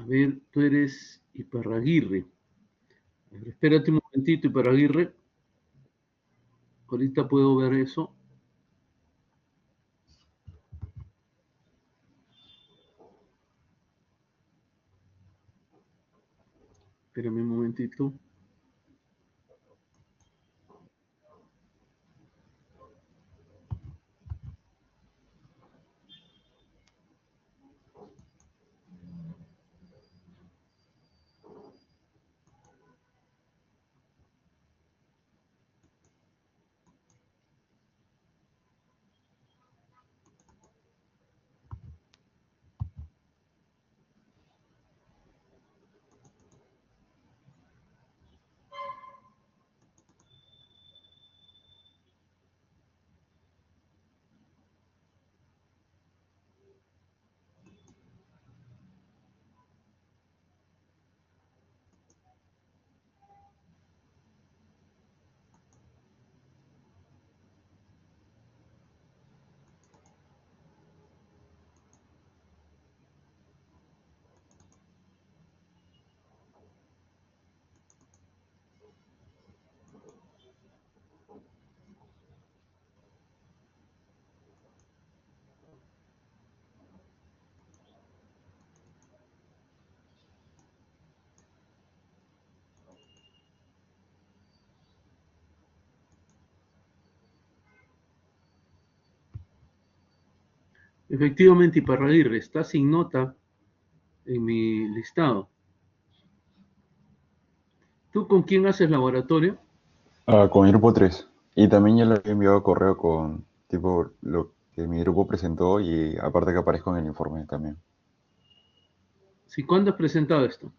A ver, tú eres Iparraguirre. A ver, espérate un momentito, Iparraguirre. Ahorita puedo ver eso. Espérame un momentito. Efectivamente, Iparraguirre, está sin nota en mi listado. ¿Tú con quién haces laboratorio? Con mi grupo 3. Y también ya le había enviado correo con tipo lo que mi grupo presentó y aparte que aparezco en el informe también. ¿Sí, cuándo has presentado esto?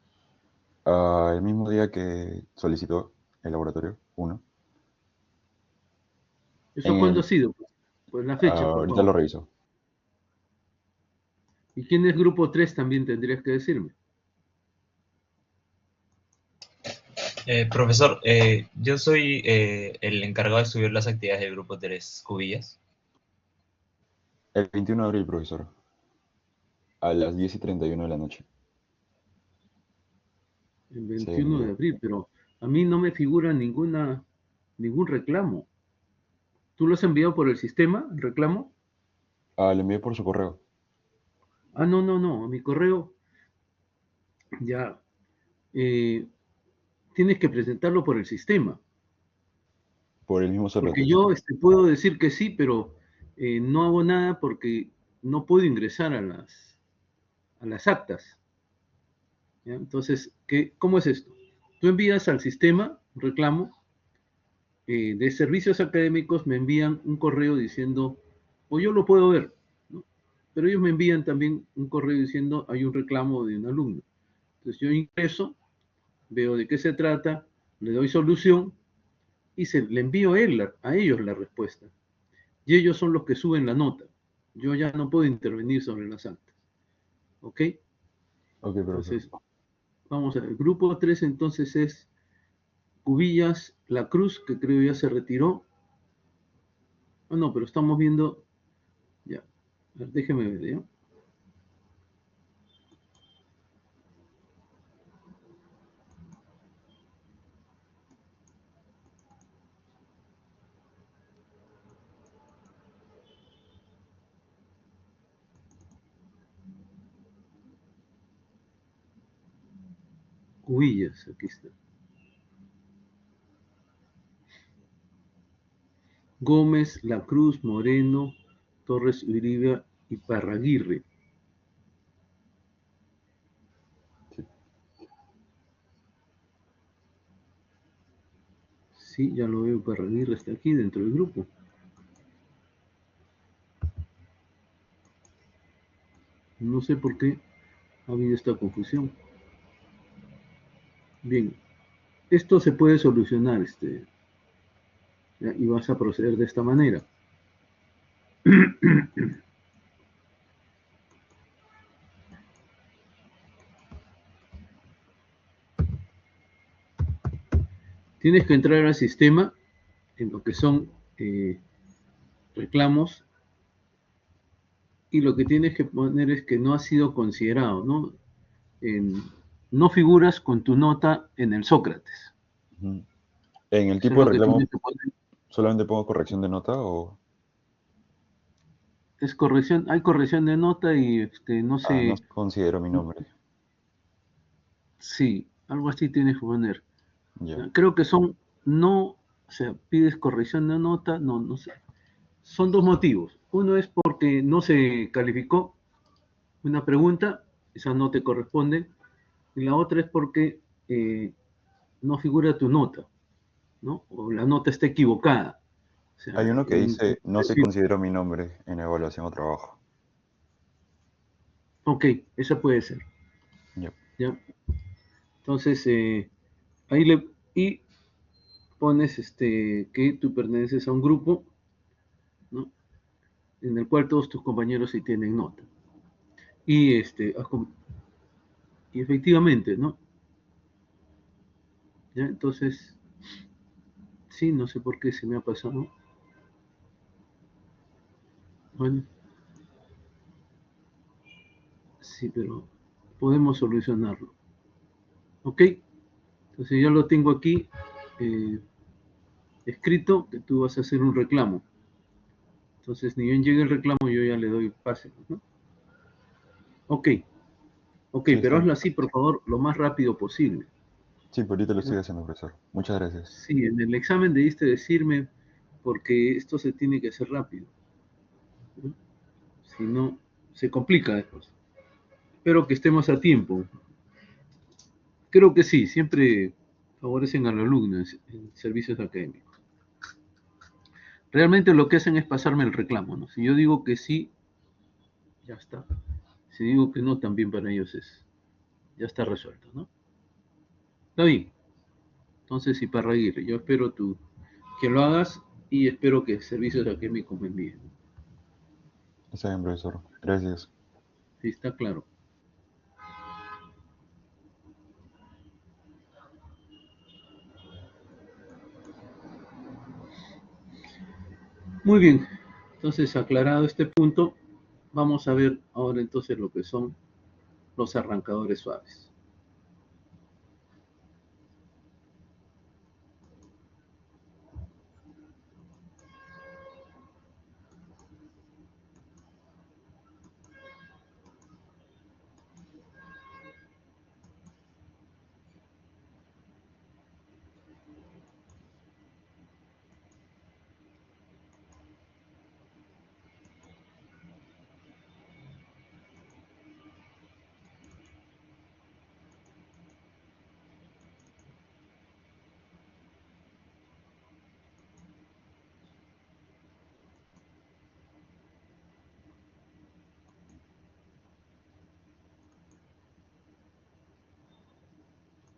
El mismo día que solicitó el laboratorio, uno. ¿Eso En cuándo ha el, sido? Pues la fecha, por ahorita lo favor. reviso. ¿Y quién es grupo 3? También tendrías que decirme. Profesor, yo soy el encargado de subir las actividades del grupo 3 Cubillas. El 21 de abril, profesor, a las 10:31 de la noche. El Se 21 de envió. abril, pero a mí no me figura ningún reclamo. ¿Tú lo has enviado por el sistema, el reclamo? Le envié por su correo, Ah, no, no, no, a mi correo ya. eh, Tienes que presentarlo por el sistema, por el mismo porque CRT. yo puedo decir que sí, pero no hago nada porque no puedo ingresar a las actas. ¿Ya? Entonces, ¿cómo es esto? Tú envías al sistema un reclamo de servicios académicos, me envían un correo diciendo, o yo lo puedo ver, ¿no? Pero ellos me envían también un correo diciendo, hay un reclamo de un alumno. Entonces yo ingreso, veo de qué se trata, le doy solución y le envío a ellos la respuesta. Y ellos son los que suben la nota. Yo ya no puedo intervenir sobre las actas. ¿Ok? Ok, profesor. Entonces, vamos a ver. El grupo 3 entonces es Cubillas, La Cruz, que creo ya se retiró. Ah, no, pero estamos viendo. Ya. A ver, déjeme ver, ¿ya? Cubillas, aquí está. Gómez, La Cruz, Moreno, Torres Uribe y Parraguirre. Sí. Sí, ya lo veo, Parraguirre está aquí dentro del grupo. No sé por qué ha habido esta confusión. Bien, esto se puede solucionar, y vas a proceder de esta manera. Tienes que entrar al sistema en lo que son reclamos y lo que tienes que poner es que no ha sido considerado, ¿no? no figuras con tu nota en el Sócrates. Ujú. En el Eso es tipo lo de que reclamo tienes que poner. solamente pongo corrección de nota o Es corrección, hay corrección de nota y no no sé, considero mi nombre. sí, algo así tienes que poner. Ya. Creo que son, no, o sea, pides corrección de nota, no sé. Son dos motivos. Uno es porque no se calificó una pregunta, esa no te corresponde, y la otra es porque no figura tu nota, ¿no? O la nota está equivocada. O sea, Hay uno que en tu dice, no se perfil. consideró mi nombre en evaluación o trabajo. Ok, esa puede ser, Ya. ¿ya? Entonces, ahí y pones que tú perteneces a un grupo, ¿no? En el cual todos tus compañeros sí tienen nota. Y, y efectivamente, ¿no? ¿Ya? Entonces, sí, no sé por qué se me ha pasado. Bueno, sí, pero podemos solucionarlo. ¿Ok? Entonces ya lo tengo aquí eh, escrito que tú vas a hacer un reclamo. Entonces, ni bien llegue el reclamo, yo ya le doy pase, ¿no? Ok, ok, Sí, está pero bien. hazlo así, por favor, lo más rápido posible. Sí, por ahorita lo ¿Ya? estoy haciendo, profesor. Muchas gracias. Sí, en el examen debiste decirme, porque esto se tiene que hacer rápido, ¿no? Si no, se complica después. Espero que estemos a tiempo. Creo que sí, siempre favorecen al alumno en servicios académicos. Realmente lo que hacen es pasarme el reclamo, ¿no? Si yo digo que sí, ya está. Si digo que no, también para ellos ya está resuelto, ¿no? Está bien. Entonces, y para Aguirre, yo espero que lo hagas y espero que servicios académicos me envíen. Está bien, profesor. Gracias. Sí, está claro. Muy bien. Entonces, aclarado este punto, vamos a ver ahora entonces lo que son los arrancadores suaves.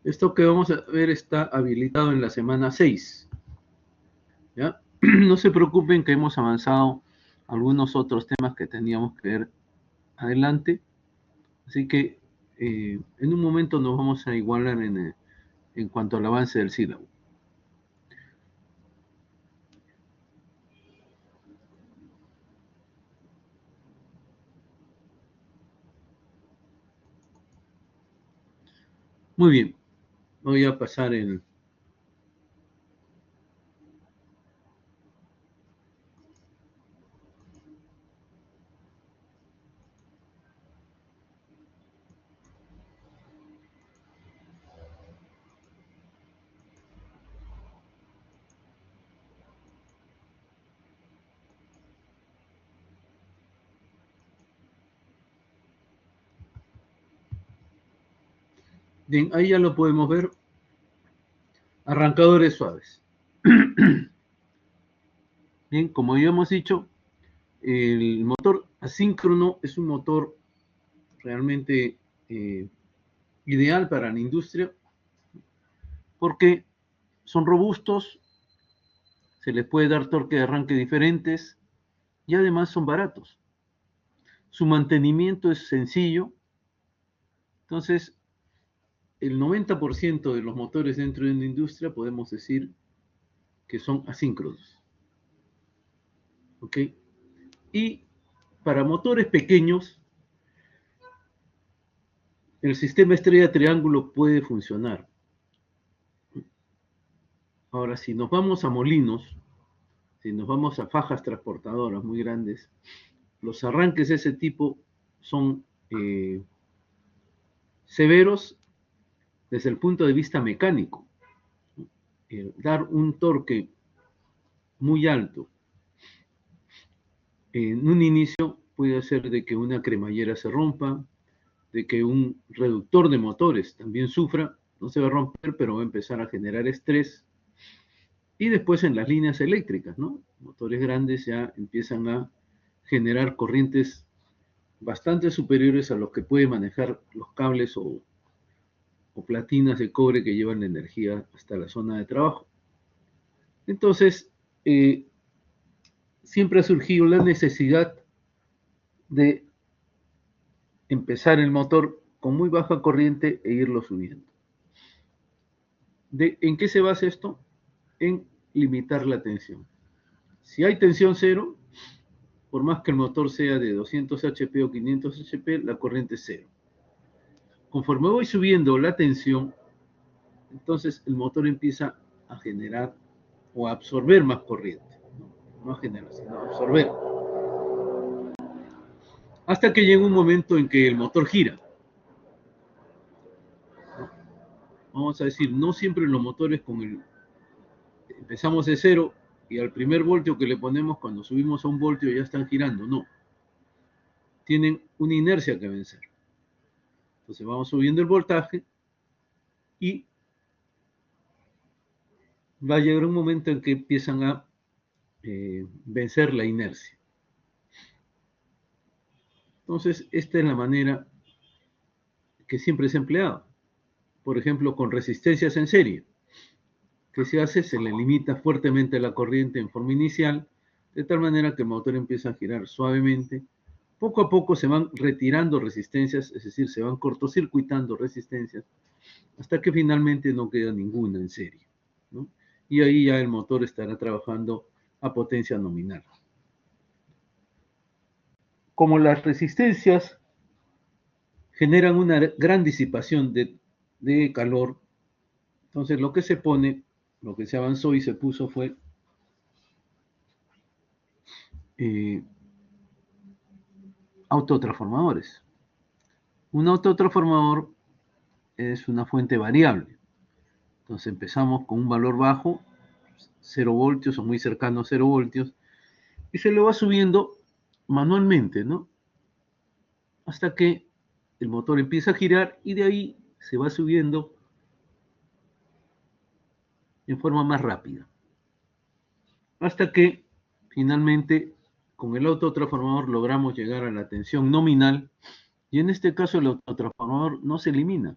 Esto que vamos a ver está habilitado en la semana 6. ¿Ya? No se preocupen que hemos avanzado algunos otros temas que teníamos que ver adelante. Así que en un momento nos vamos a igualar en cuanto al avance del sílabo. Muy bien, voy a pasar el... Bien, ahí ya lo podemos ver. Arrancadores suaves. Bien, como ya hemos dicho, el motor asíncrono es un motor realmente ideal para la industria porque son robustos, se les puede dar torque de arranque diferentes y además son baratos. Su mantenimiento es sencillo, entonces el 90% de los motores dentro de una industria podemos decir que son asíncronos. ¿Ok? Y para motores pequeños, el sistema estrella-triángulo puede funcionar. Ahora, si nos vamos a molinos, si nos vamos a fajas transportadoras muy grandes, los arranques de ese tipo son severos desde el punto de vista mecánico. Dar un torque muy alto en un inicio puede hacer de que una cremallera se rompa, de que un reductor de motores también sufra, no se va a romper, pero va a empezar a generar estrés. Y después en las líneas eléctricas, ¿no? Motores grandes ya empiezan a generar corrientes bastante superiores a los que puede manejar los cables o platinas de cobre que llevan la energía hasta la zona de trabajo. Entonces, siempre ha surgido la necesidad de empezar el motor con muy baja corriente e irlo subiendo. ¿En qué se basa esto? En limitar la tensión. Si hay tensión cero, por más que el motor sea de 200 HP o 500 HP, la corriente es cero. Conforme voy subiendo la tensión, entonces el motor empieza a generar o a absorber más corriente. No a generar, sino a absorber. Hasta que llega un momento en que el motor gira. Vamos a decir, no siempre los motores empezamos de cero y al primer voltio que le ponemos, cuando subimos a un voltio ya están girando. No. Tienen una inercia que vencer. Entonces vamos subiendo el voltaje y va a llegar un momento en que empiezan a vencer la inercia. Entonces, esta es la manera que siempre se ha empleado. Por ejemplo, con resistencias en serie. ¿Qué se hace? Se le limita fuertemente la corriente en forma inicial, de tal manera que el motor empieza a girar suavemente. Poco a poco se van retirando resistencias, es decir, se van cortocircuitando resistencias, hasta que finalmente no queda ninguna en serie, ¿no? Y ahí ya el motor estará trabajando a potencia nominal. Como las resistencias generan una gran disipación de calor, entonces lo que se pone, lo que se avanzó y se puso fue autotransformadores. Un autotransformador es una fuente variable. Entonces empezamos con un valor bajo, 0 voltios o muy cercano a 0 voltios, y se lo va subiendo manualmente, ¿no? Hasta que el motor empieza a girar y de ahí se va subiendo en forma más rápida. Hasta que finalmente con el autotransformador logramos llegar a la tensión nominal y en este caso el autotransformador no se elimina.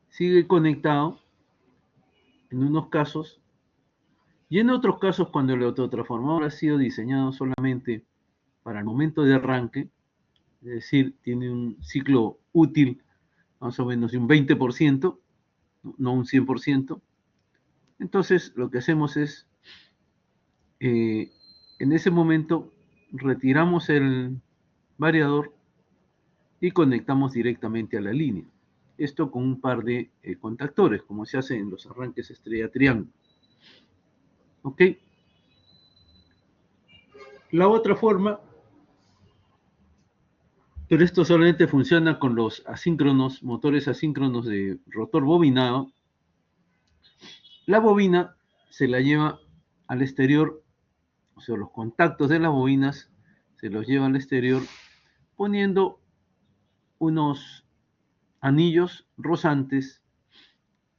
Sigue conectado en unos casos y en otros casos cuando el autotransformador ha sido diseñado solamente para el momento de arranque, es decir, tiene un ciclo útil más o menos de un 20%, no un 100%. Entonces lo que hacemos es, en ese momento retiramos el variador y conectamos directamente a la línea. Esto con un par de contactores, como se hace en los arranques estrella-triángulo. ¿Ok? La otra forma, pero esto solamente funciona con los asíncronos, motores asíncronos de rotor bobinado. La bobina se la lleva al exterior, o sea, los contactos de las bobinas se los lleva al exterior poniendo unos anillos rozantes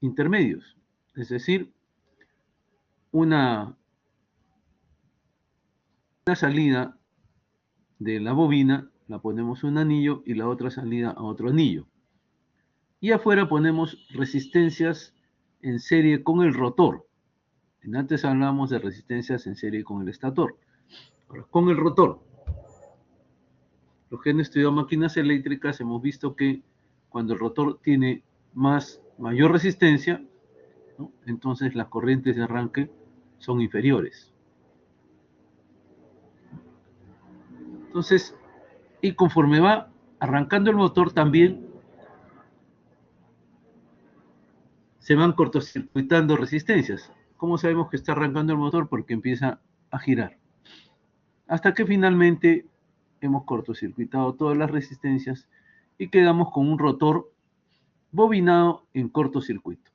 intermedios, es decir, una salida de la bobina la ponemos un anillo y la otra salida a otro anillo. Y afuera ponemos resistencias en serie con el rotor. Antes hablábamos de resistencias en serie con el estator. Ahora, con el rotor. Los que han estudiado máquinas eléctricas hemos visto que cuando el rotor tiene mayor resistencia, ¿no? Entonces las corrientes de arranque son inferiores. Entonces, y conforme va arrancando el motor también se van cortocircuitando resistencias. ¿Cómo sabemos que está arrancando el motor? Porque empieza a girar. Hasta que finalmente hemos cortocircuitado todas las resistencias y quedamos con un rotor bobinado en cortocircuito.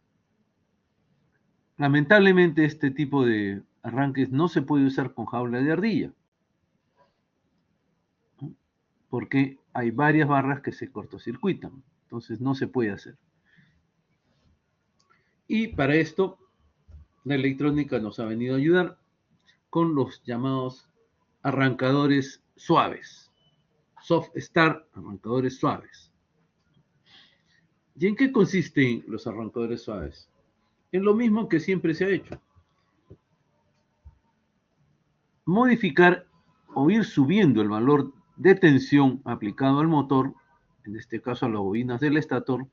Lamentablemente este tipo de arranques no se puede usar con jaula de ardilla, ¿no? Porque hay varias barras que se cortocircuitan, entonces no se puede hacer. Y para esto la electrónica nos ha venido a ayudar con los llamados arrancadores suaves, soft start, arrancadores suaves. ¿Y en qué consisten los arrancadores suaves? En lo mismo que siempre se ha hecho. Modificar o ir subiendo el valor de tensión aplicado al motor, en este caso a las bobinas del estator,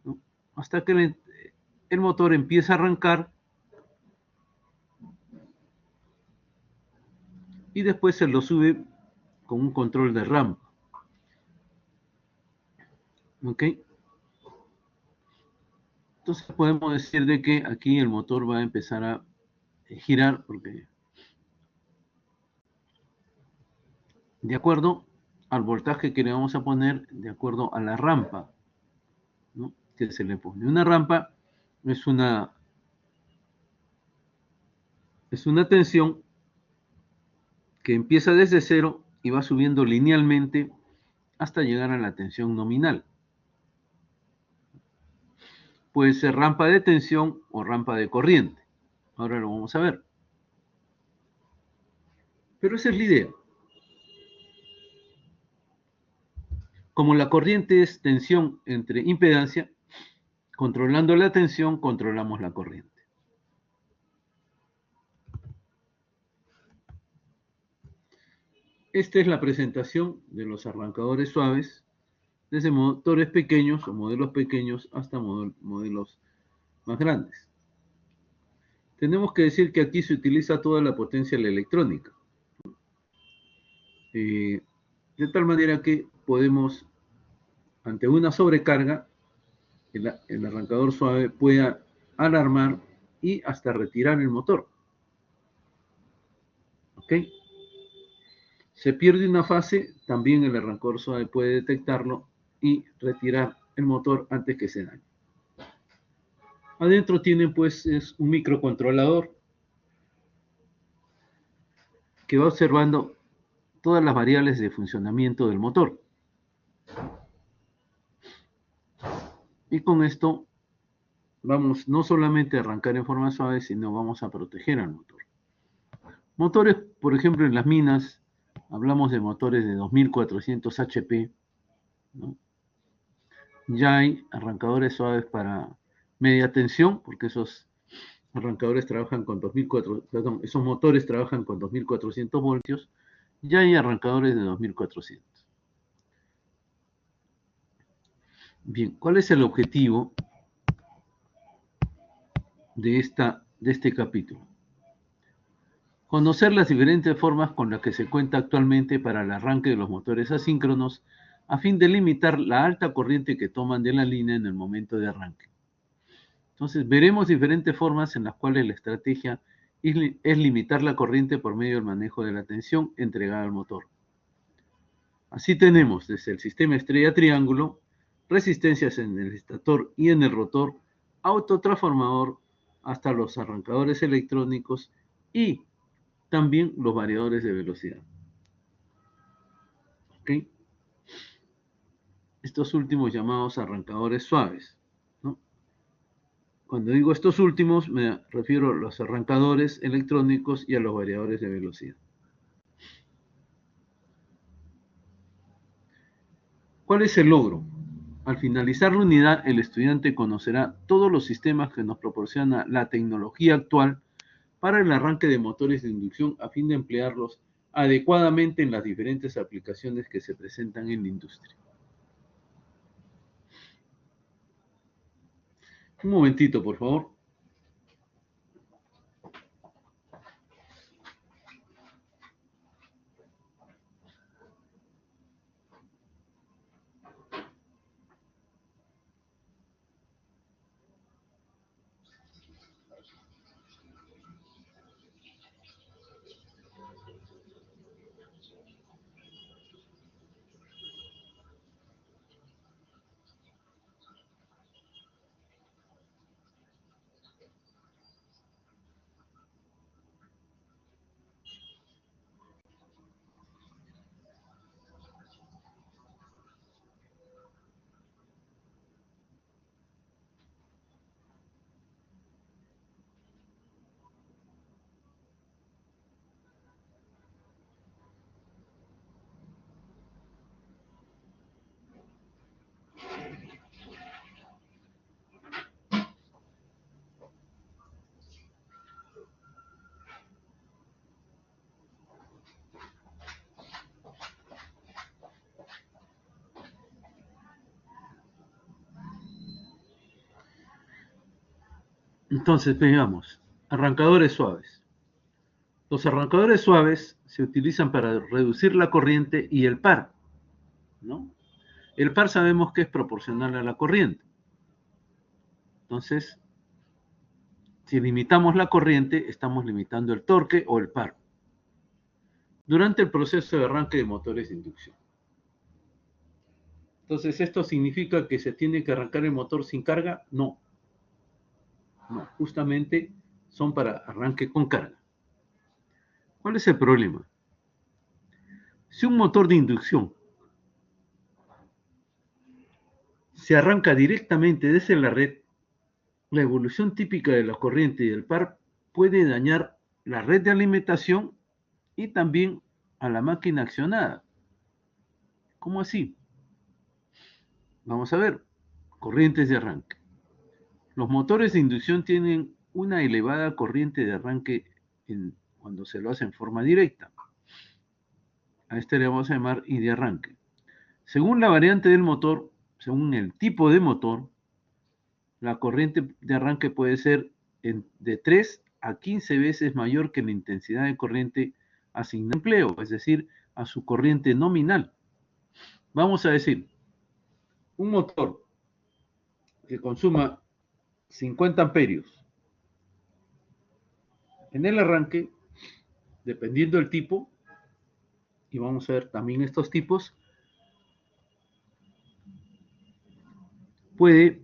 ¿no? Hasta que el motor empieza a arrancar y después se lo sube con un control de rampa. ¿Ok? Entonces podemos decir de que aquí el motor va a empezar a girar porque de acuerdo al voltaje que le vamos a poner, de acuerdo a la rampa, ¿no?, que se le pone. Una rampa es una tensión que empieza desde cero y va subiendo linealmente hasta llegar a la tensión nominal. Puede ser rampa de tensión o rampa de corriente. Ahora lo vamos a ver. Pero esa es la idea. Como la corriente es tensión entre impedancia, controlando la tensión, controlamos la corriente. Esta es la presentación de los arrancadores suaves, desde motores pequeños o modelos pequeños hasta modelos más grandes. Tenemos que decir que aquí se utiliza toda la potencia de la electrónica. De tal manera que podemos, ante una sobrecarga, el arrancador suave pueda alarmar y hasta retirar el motor. ¿Ok? Se pierde una fase, también el arrancador suave puede detectarlo y retirar el motor antes que se dañe. Adentro tienen pues es un microcontrolador que va observando todas las variables de funcionamiento del motor. Y con esto vamos no solamente a arrancar en forma suave, sino vamos a proteger al motor. Motores, por ejemplo, en las minas, hablamos de motores de 2400 HP, ¿no? Ya hay arrancadores suaves para media tensión, porque esos arrancadores trabajan con 2400, perdón, esos motores trabajan con 2400 voltios, ya hay arrancadores de 2400. Bien, ¿cuál es el objetivo de este capítulo? Conocer las diferentes formas con las que se cuenta actualmente para el arranque de los motores asíncronos a fin de limitar la alta corriente que toman de la línea en el momento de arranque. Entonces, veremos diferentes formas en las cuales la estrategia es limitar la corriente por medio del manejo de la tensión entregada al motor. Así tenemos desde el sistema estrella-triángulo, resistencias en el estator y en el rotor, autotransformador, hasta los arrancadores electrónicos y también los variadores de velocidad. ¿Okay? Estos últimos llamados arrancadores suaves, ¿no? Cuando digo estos últimos me refiero a los arrancadores electrónicos y a los variadores de velocidad. ¿Cuál es el logro? Al finalizar la unidad, el estudiante conocerá todos los sistemas que nos proporciona la tecnología actual para el arranque de motores de inducción a fin de emplearlos adecuadamente en las diferentes aplicaciones que se presentan en la industria. Un momentito, por favor. Entonces, veamos, arrancadores suaves. Los arrancadores suaves se utilizan para reducir la corriente y el par, ¿no? El par sabemos que es proporcional a la corriente. Entonces, si limitamos la corriente, estamos limitando el torque o el par durante el proceso de arranque de motores de inducción. Entonces, ¿esto significa que se tiene que arrancar el motor sin carga? No. No, justamente son para arranque con carga. ¿Cuál es el problema? Si un motor de inducción se arranca directamente desde la red, la evolución típica de la corriente y del par puede dañar la red de alimentación y también a la máquina accionada. ¿Cómo así? Vamos a ver, corrientes de arranque. Los motores de inducción tienen una elevada corriente de arranque cuando se lo hace en forma directa. A este le vamos a llamar I de arranque. Según la variante del motor, según el tipo de motor, la corriente de arranque puede ser de 3 a 15 veces mayor que la intensidad de corriente asignada a empleo, es decir, a su corriente nominal. Vamos a decir, un motor que consuma 50 amperios en el arranque, dependiendo del tipo, y vamos a ver también estos tipos, puede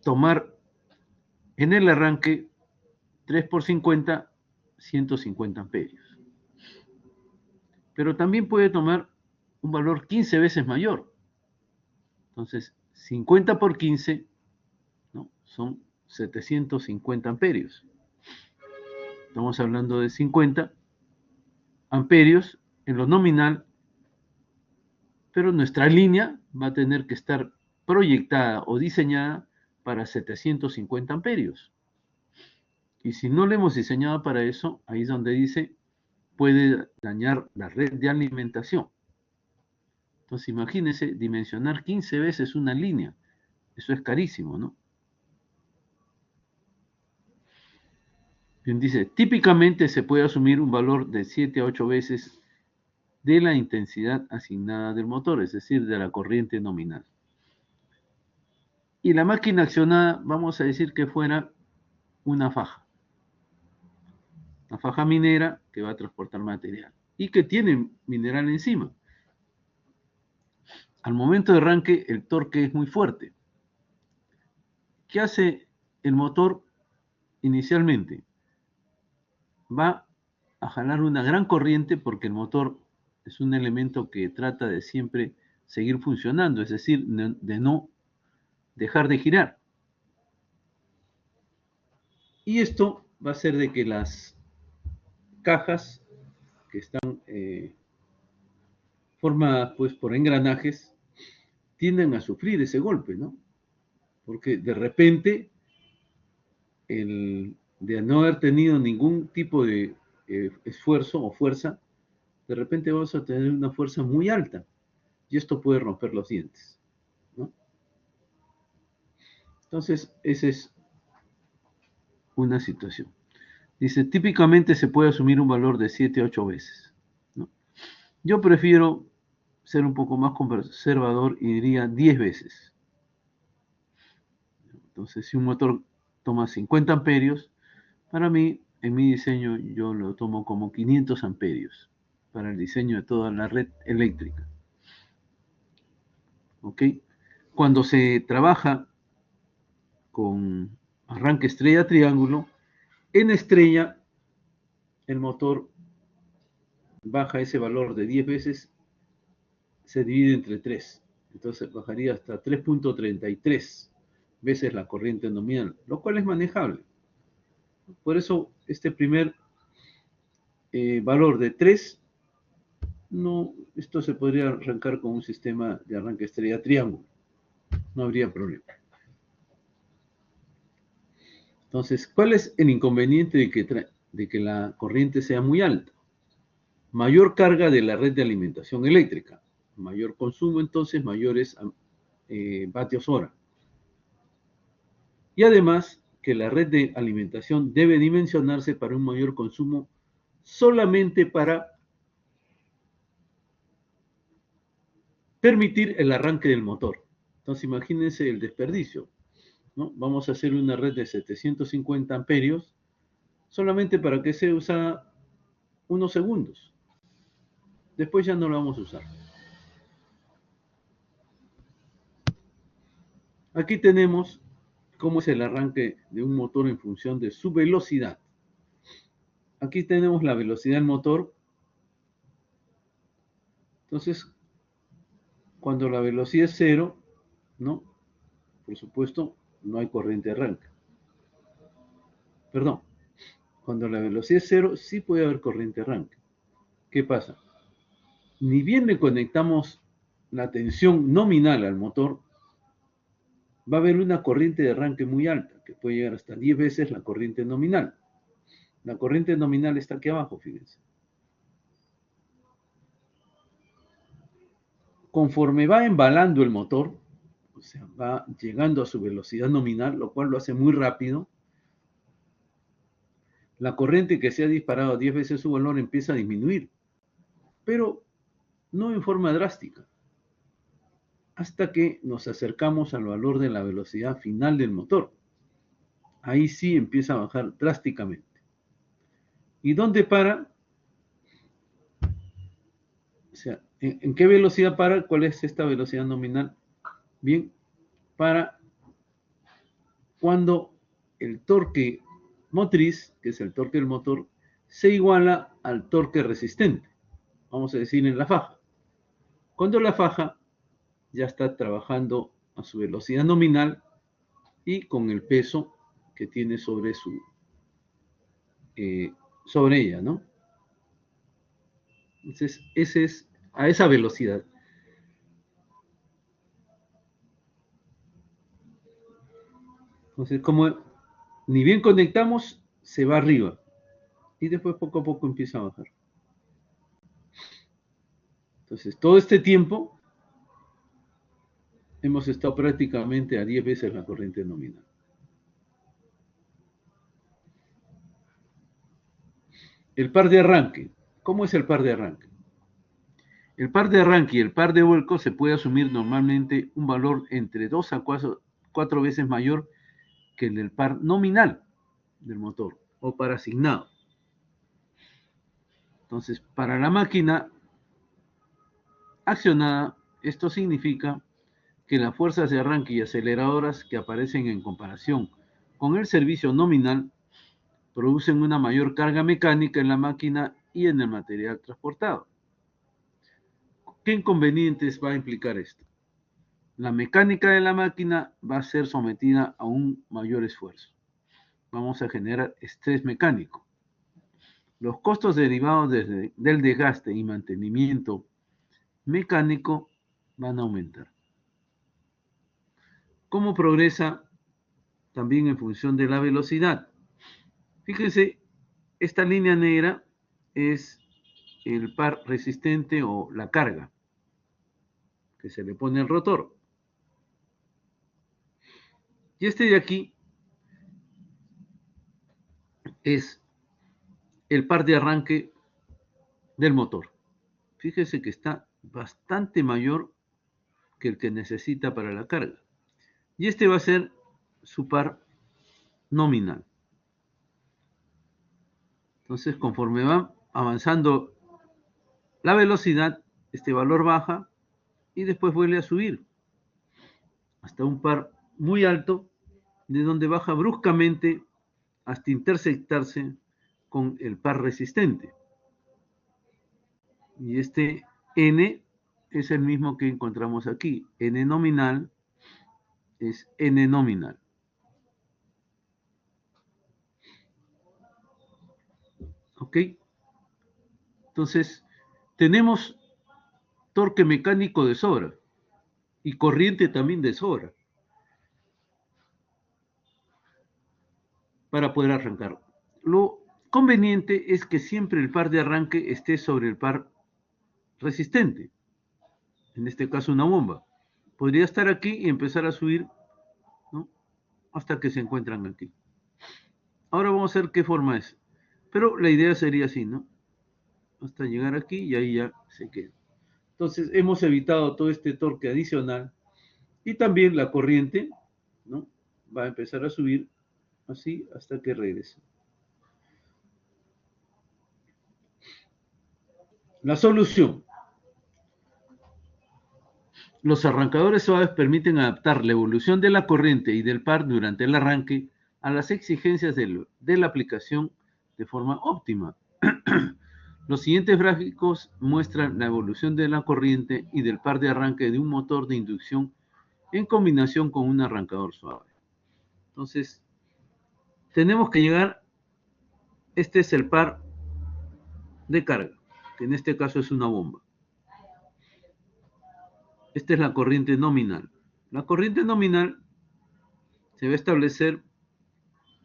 tomar en el arranque 3 por 50, 150 amperios. Pero también puede tomar un valor 15 veces mayor. Entonces, 50 por 15, ¿no?, son 750 amperios. Estamos hablando de 50 amperios en lo nominal, pero nuestra línea va a tener que estar proyectada o diseñada para 750 amperios. Y si no le hemos diseñado para eso, ahí es donde dice, puede dañar la red de alimentación. Entonces, imagínense dimensionar 15 veces una línea. Eso es carísimo, ¿no? Bien, dice, típicamente se puede asumir un valor de 7 a 8 veces de la intensidad asignada del motor, es decir, de la corriente nominal. Y la máquina accionada, vamos a decir que fuera una faja minera que va a transportar material y que tiene mineral encima. Al momento de arranque, el torque es muy fuerte. ¿Qué hace el motor inicialmente? Va a jalar una gran corriente porque el motor es un elemento que trata de siempre seguir funcionando, es decir, de no dejar de girar. Y esto va a hacer de que las cajas que están formadas pues por engranajes tienden a sufrir ese golpe, ¿no? Porque de repente, de no haber tenido ningún tipo de esfuerzo o fuerza, de repente vamos a tener una fuerza muy alta y esto puede romper los dientes, ¿no? Entonces, esa es una situación. Dice, típicamente se puede asumir un valor de 7 a 8 veces, ¿no? Yo prefiero ser un poco más conservador y diría 10 veces. Entonces, si un motor toma 50 amperios, para mí, en mi diseño, yo lo tomo como 500 amperios para el diseño de toda la red eléctrica. ¿Ok? Cuando se trabaja con arranque estrella-triángulo, en estrella el motor baja ese valor de 10 veces, se divide entre 3. Entonces bajaría hasta 3.33 veces la corriente nominal, lo cual es manejable. Por eso este primer valor de 3, no, esto se podría arrancar con un sistema de arranque estrella-triángulo. No habría problema. Entonces, ¿cuál es el inconveniente de que la corriente sea muy alta? Mayor carga de la red de alimentación eléctrica. Mayor consumo, entonces, mayores vatios hora. Y además, que la red de alimentación debe dimensionarse para un mayor consumo solamente para permitir el arranque del motor. Entonces imagínense el desperdicio, ¿no? Vamos a hacer una red de 750 amperios solamente para que se usa unos segundos. Después ya no lo vamos a usar. Aquí tenemos cómo es el arranque de un motor en función de su velocidad. Aquí tenemos la velocidad del motor. Entonces, cuando la velocidad es cero, ¿no? Por supuesto, no hay corriente de arranque. Perdón, cuando la velocidad es cero, sí puede haber corriente de arranque. ¿Qué pasa? Ni bien le conectamos la tensión nominal al motor, va a haber una corriente de arranque muy alta, que puede llegar hasta 10 veces la corriente nominal. La corriente nominal está aquí abajo, fíjense. Conforme va embalando el motor, o sea, va llegando a su velocidad nominal, lo cual lo hace muy rápido, la corriente que se ha disparado 10 veces su valor empieza a disminuir, pero no en forma drástica, hasta que nos acercamos al valor de la velocidad final del motor. Ahí sí empieza a bajar drásticamente. ¿Y dónde para? O sea, ¿en qué velocidad para? ¿Cuál es esta velocidad nominal? Bien, para cuando el torque motriz, que es el torque del motor, se iguala al torque resistente, vamos a decir en la faja. Cuando la faja ya está trabajando a su velocidad nominal y con el peso que tiene sobre sobre ella, ¿no? Entonces, ese es a esa velocidad. Entonces, como ni bien conectamos, se va arriba y después poco a poco empieza a bajar. Entonces, todo este tiempo hemos estado prácticamente a 10 veces la corriente nominal. El par de arranque. ¿Cómo es el par de arranque? El par de arranque y el par de vuelco se puede asumir normalmente un valor entre 2 a 4 veces mayor que el del par nominal del motor o par asignado. Entonces, para la máquina accionada, esto significa que las fuerzas de arranque y aceleradoras que aparecen en comparación con el servicio nominal producen una mayor carga mecánica en la máquina y en el material transportado. ¿Qué inconvenientes va a implicar esto? La mecánica de la máquina va a ser sometida a un mayor esfuerzo. Vamos a generar estrés mecánico. Los costos derivados del desgaste y mantenimiento mecánico van a aumentar. ¿Cómo progresa? También en función de la velocidad. Fíjense, esta línea negra es el par resistente o la carga que se le pone al rotor. Y este de aquí es el par de arranque del motor. Fíjese que está bastante mayor que el que necesita para la carga. Y este va a ser su par nominal. Entonces, conforme va avanzando la velocidad, este valor baja y después vuelve a subir hasta un par muy alto, de donde baja bruscamente hasta intersectarse con el par resistente. Y este N es el mismo que encontramos aquí. N nominal es N nominal. ¿Ok? Entonces, tenemos torque mecánico de sobra y corriente también de sobra para poder arrancar. Lo conveniente es que siempre el par de arranque esté sobre el par resistente, en este caso una bomba. Podría estar aquí y empezar a subir, ¿no?, hasta que se encuentran aquí. Ahora vamos a ver qué forma es. Pero la idea sería así, ¿no? Hasta llegar aquí y ahí ya se queda. Entonces hemos evitado todo este torque adicional y también la corriente, ¿no? Va a empezar a subir así hasta que regrese. La solución. Los arrancadores suaves permiten adaptar la evolución de la corriente y del par durante el arranque a las exigencias de la aplicación de forma óptima. Los siguientes gráficos muestran la evolución de la corriente y del par de arranque de un motor de inducción en combinación con un arrancador suave. Entonces, tenemos que llegar, este es el par de carga, que en este caso es una bomba. Esta es la corriente nominal. La corriente nominal se va a establecer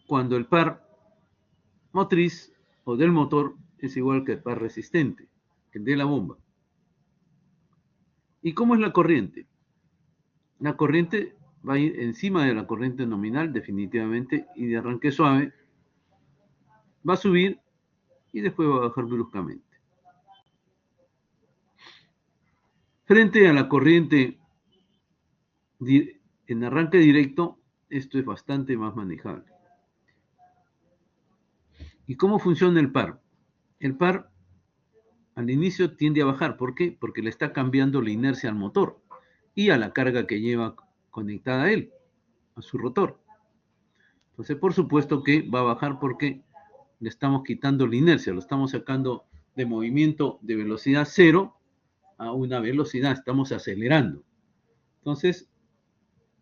cuando el par motriz o del motor es igual que el par resistente, el de la bomba. ¿Y cómo es la corriente? La corriente va a ir encima de la corriente nominal definitivamente y de arranque suave va a subir y después va a bajar bruscamente. Frente a la corriente en arranque directo, esto es bastante más manejable. ¿Y cómo funciona el par? El par al inicio tiende a bajar. ¿Por qué? Porque le está cambiando la inercia al motor y a la carga que lleva conectada a él, a su rotor. Entonces, por supuesto que va a bajar porque le estamos quitando la inercia, lo estamos sacando de movimiento de velocidad cero a una velocidad, estamos acelerando. Entonces,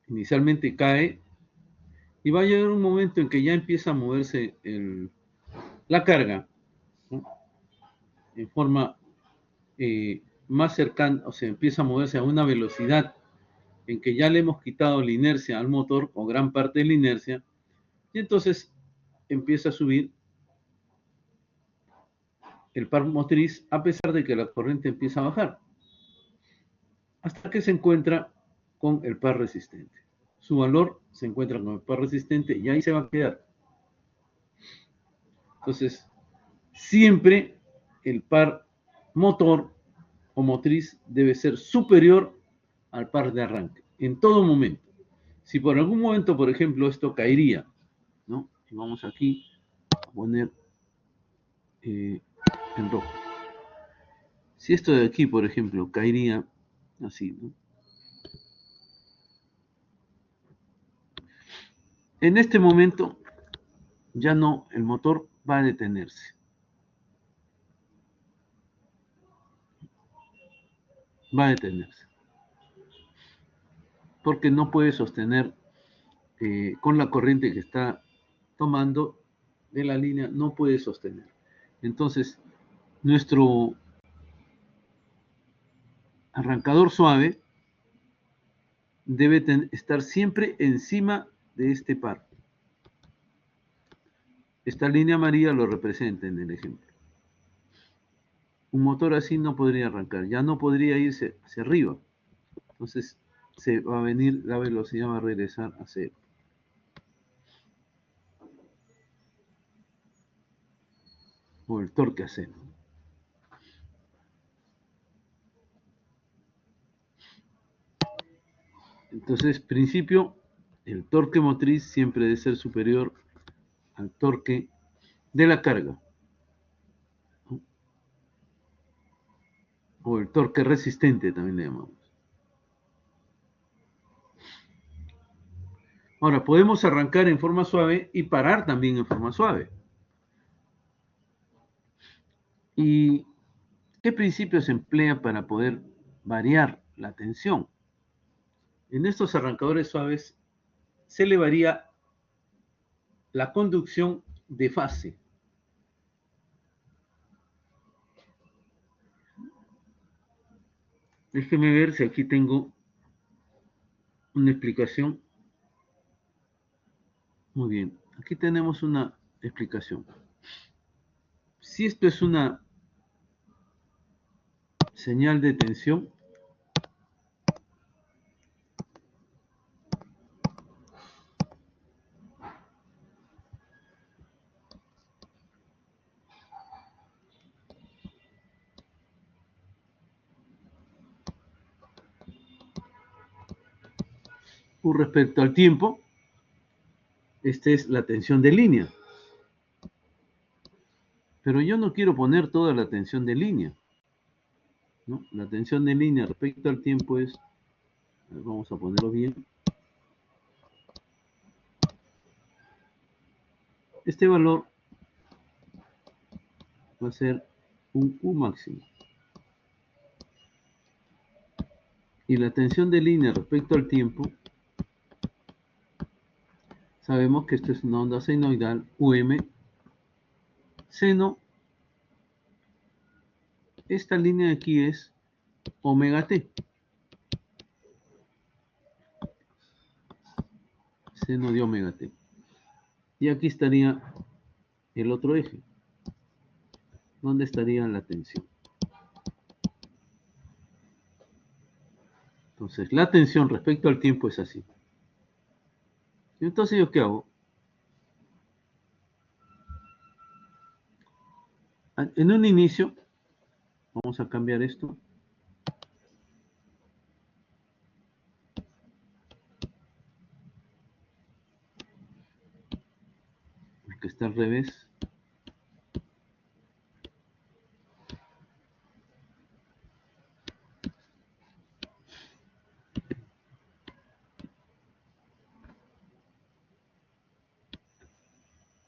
inicialmente cae y va a llegar un momento en que ya empieza a moverse la carga, ¿no? En forma más cercana, o sea, empieza a moverse a una velocidad en que ya le hemos quitado la inercia al motor o gran parte de la inercia, y entonces empieza a subir el par motriz a pesar de que la corriente empieza a bajar, hasta que se encuentra con el par resistente. Su valor se encuentra con el par resistente y ahí se va a quedar. Entonces, siempre el par motor o motriz debe ser superior al par de arranque, en todo momento. Si por algún momento, por ejemplo, esto caería, ¿no? Y vamos aquí a poner en rojo. Si esto de aquí, por ejemplo, caería así, ¿no? En este momento ya no, el motor va a detenerse. Va a detenerse. Porque no puede sostener con la corriente que está tomando de la línea, no puede sostener. Entonces, nuestro arrancador suave debe estar siempre encima de este par. Esta línea amarilla lo representa en el ejemplo. Un motor así no podría arrancar, ya no podría irse hacia arriba. Entonces se va a venir, la velocidad va a regresar a cero. O el torque a cero. Entonces, principio, el torque motriz siempre debe ser superior al torque de la carga. O el torque resistente también le llamamos. Ahora, podemos arrancar en forma suave y parar también en forma suave. ¿Y qué principio se emplea para poder variar la tensión? En estos arrancadores suaves se le varía la conducción de fase. Déjeme ver si aquí tengo una explicación. Muy bien, aquí tenemos una explicación. Si esto es una señal de tensión, U respecto al tiempo, esta es la tensión de línea. Pero yo no quiero poner toda la tensión de línea, ¿no? La tensión de línea respecto al tiempo es, vamos a ponerlo bien, este valor va a ser un U máximo. Y la tensión de línea respecto al tiempo, sabemos que esto es una onda senoidal, UM, seno, esta línea de aquí es omega t, seno de omega t. Y aquí estaría el otro eje. ¿Dónde estaría la tensión? Entonces, la tensión respecto al tiempo es así. Entonces, ¿yo qué hago? En un inicio, vamos a cambiar esto. Que está al revés.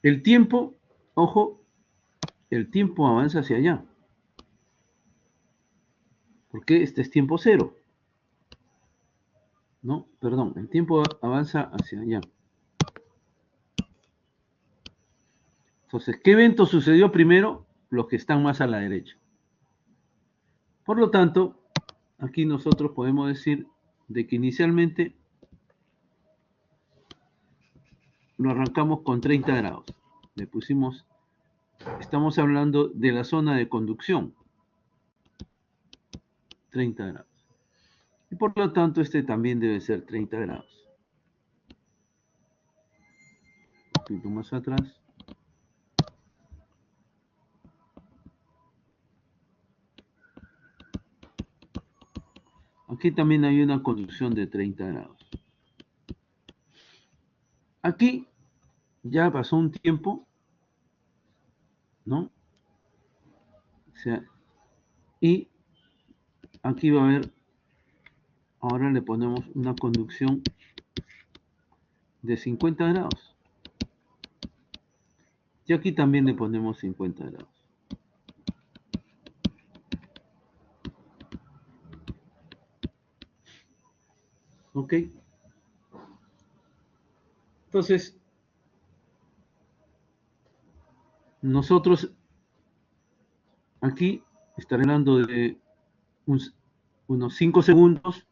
El tiempo, ojo, el tiempo avanza hacia allá. Porque este es tiempo cero. No, perdón, el tiempo avanza hacia allá. Entonces, ¿qué evento sucedió primero? Los que están más a la derecha. Por lo tanto, aquí nosotros podemos decir de que inicialmente lo arrancamos con 30 grados. Le pusimos, estamos hablando de la zona de conducción. 30 grados. Y por lo tanto, este también debe ser 30 grados. Un poquito más atrás. Aquí también hay una conducción de 30 grados. Aquí ya pasó un tiempo, ¿no? O sea, y aquí va a haber, ahora le ponemos una conducción de 50 grados. Y aquí también le ponemos 50 grados. ¿Ok? Entonces, nosotros aquí estaré hablando de unos 5 segundos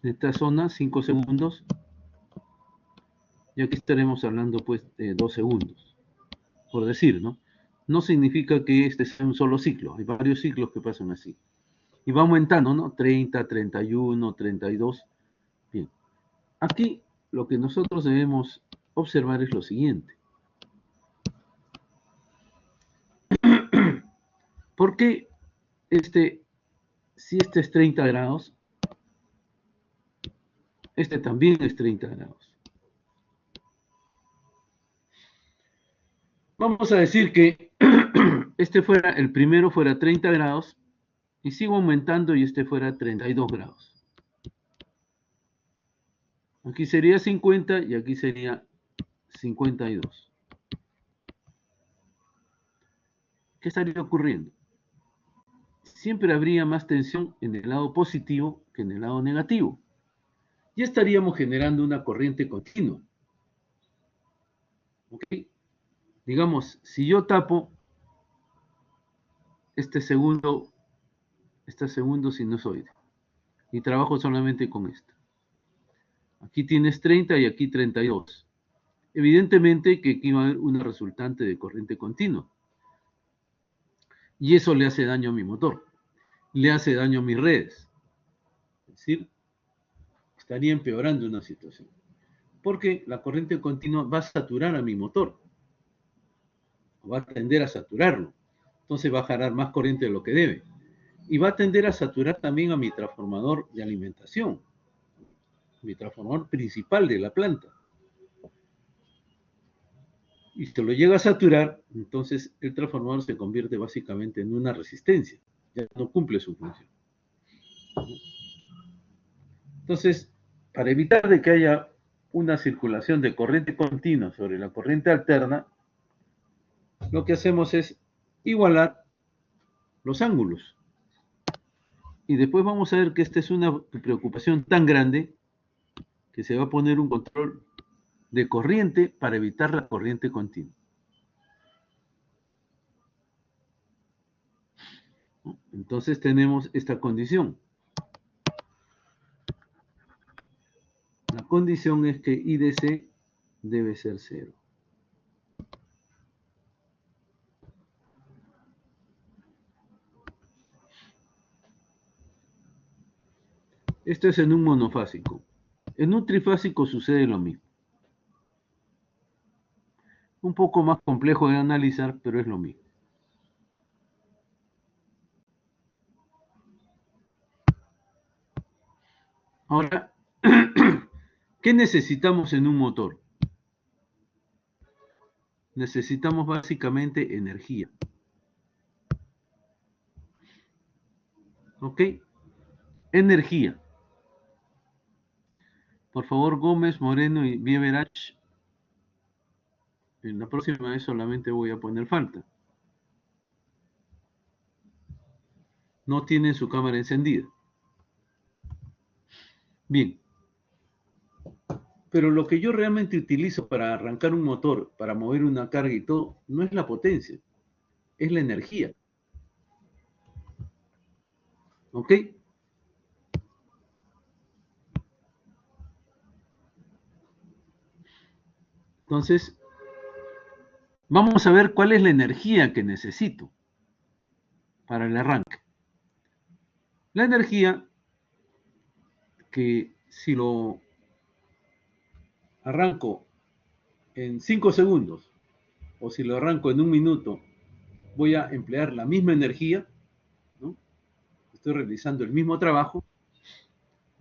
de esta zona, 5 segundos. Y aquí estaremos hablando pues de 2 segundos, por decir, ¿no? No significa que este sea un solo ciclo, hay varios ciclos que pasan así. Y va aumentando, ¿no? 30, 31, 32. Bien. Aquí lo que nosotros debemos observar es lo siguiente. ¿Por qué si este es 30 grados, este también es 30 grados? Vamos a decir que el primero fuera 30 grados y sigo aumentando y este fuera 32 grados. Aquí sería 50 y aquí sería 52. ¿Qué estaría ocurriendo? Siempre habría más tensión en el lado positivo que en el lado negativo. Y estaríamos generando una corriente continua. ¿Ok? Digamos, si yo tapo este segundo sinusoide y trabajo solamente con esto. Aquí tienes 30 y aquí 32. Evidentemente que aquí va a haber una resultante de corriente continua. Y eso le hace daño a mi motor. Le hace daño a mis redes. Es decir, estaría empeorando una situación. Porque la corriente continua va a saturar a mi motor. Va a tender a saturarlo. Entonces va a jalar más corriente de lo que debe. Y va a tender a saturar también a mi transformador de alimentación. mi transformador principal de la planta. Y si lo llega a saturar, entonces el transformador se convierte básicamente en una resistencia, ya no cumple su función. Entonces, para evitar de que haya una circulación de corriente continua sobre la corriente alterna, lo que hacemos es igualar los ángulos. Y después vamos a ver que esta es una preocupación tan grande que se va a poner un control de corriente para evitar la corriente continua. Entonces tenemos esta condición. La condición es que IDC debe ser 0. Esto es en un monofásico. En un trifásico sucede lo mismo. Un poco más complejo de analizar, pero es lo mismo. Ahora, ¿qué necesitamos en un motor? Necesitamos básicamente energía. ¿Ok? Energía. Por favor, Gómez, Moreno y Bieberach. En la próxima vez solamente voy a poner falta. No tienen su cámara encendida. Bien. Pero lo que yo realmente utilizo para arrancar un motor, para mover una carga y todo, no es la potencia, es la energía. ¿Ok? Entonces, vamos a ver cuál es la energía que necesito para el arranque. La energía que si lo arranco en 5 segundos o si lo arranco en 1 minuto, voy a emplear la misma energía, ¿no? Estoy realizando el mismo trabajo,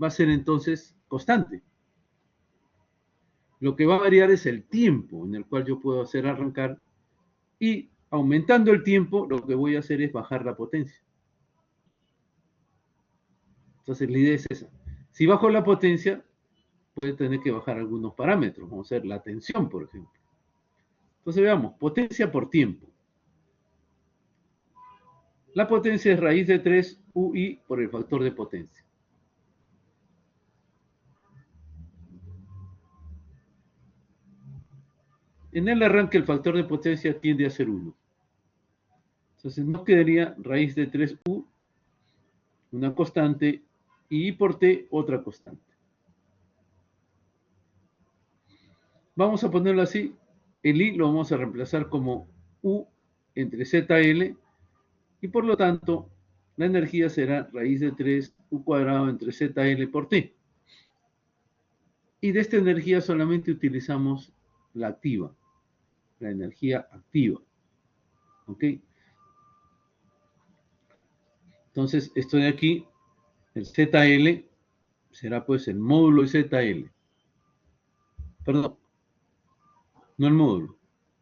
va a ser entonces constante. Lo que va a variar es el tiempo en el cual yo puedo hacer arrancar y aumentando el tiempo, lo que voy a hacer es bajar la potencia. Entonces la idea es esa. Si bajo la potencia, puede tener que bajar algunos parámetros, vamos a ver la tensión, por ejemplo. Entonces veamos, potencia por tiempo. La potencia es raíz de 3 UI por el factor de potencia. En el arranque el factor de potencia tiende a ser 1. Entonces nos quedaría raíz de 3U, una constante, y I por T, otra constante. Vamos a ponerlo así, el I lo vamos a reemplazar como U entre ZL, y por lo tanto la energía será raíz de 3U cuadrado entre ZL por T. Y de esta energía solamente utilizamos la activa, la energía activa. ¿Ok? Entonces, esto de aquí, el ZL, será pues el módulo de ZL. Perdón, no el módulo.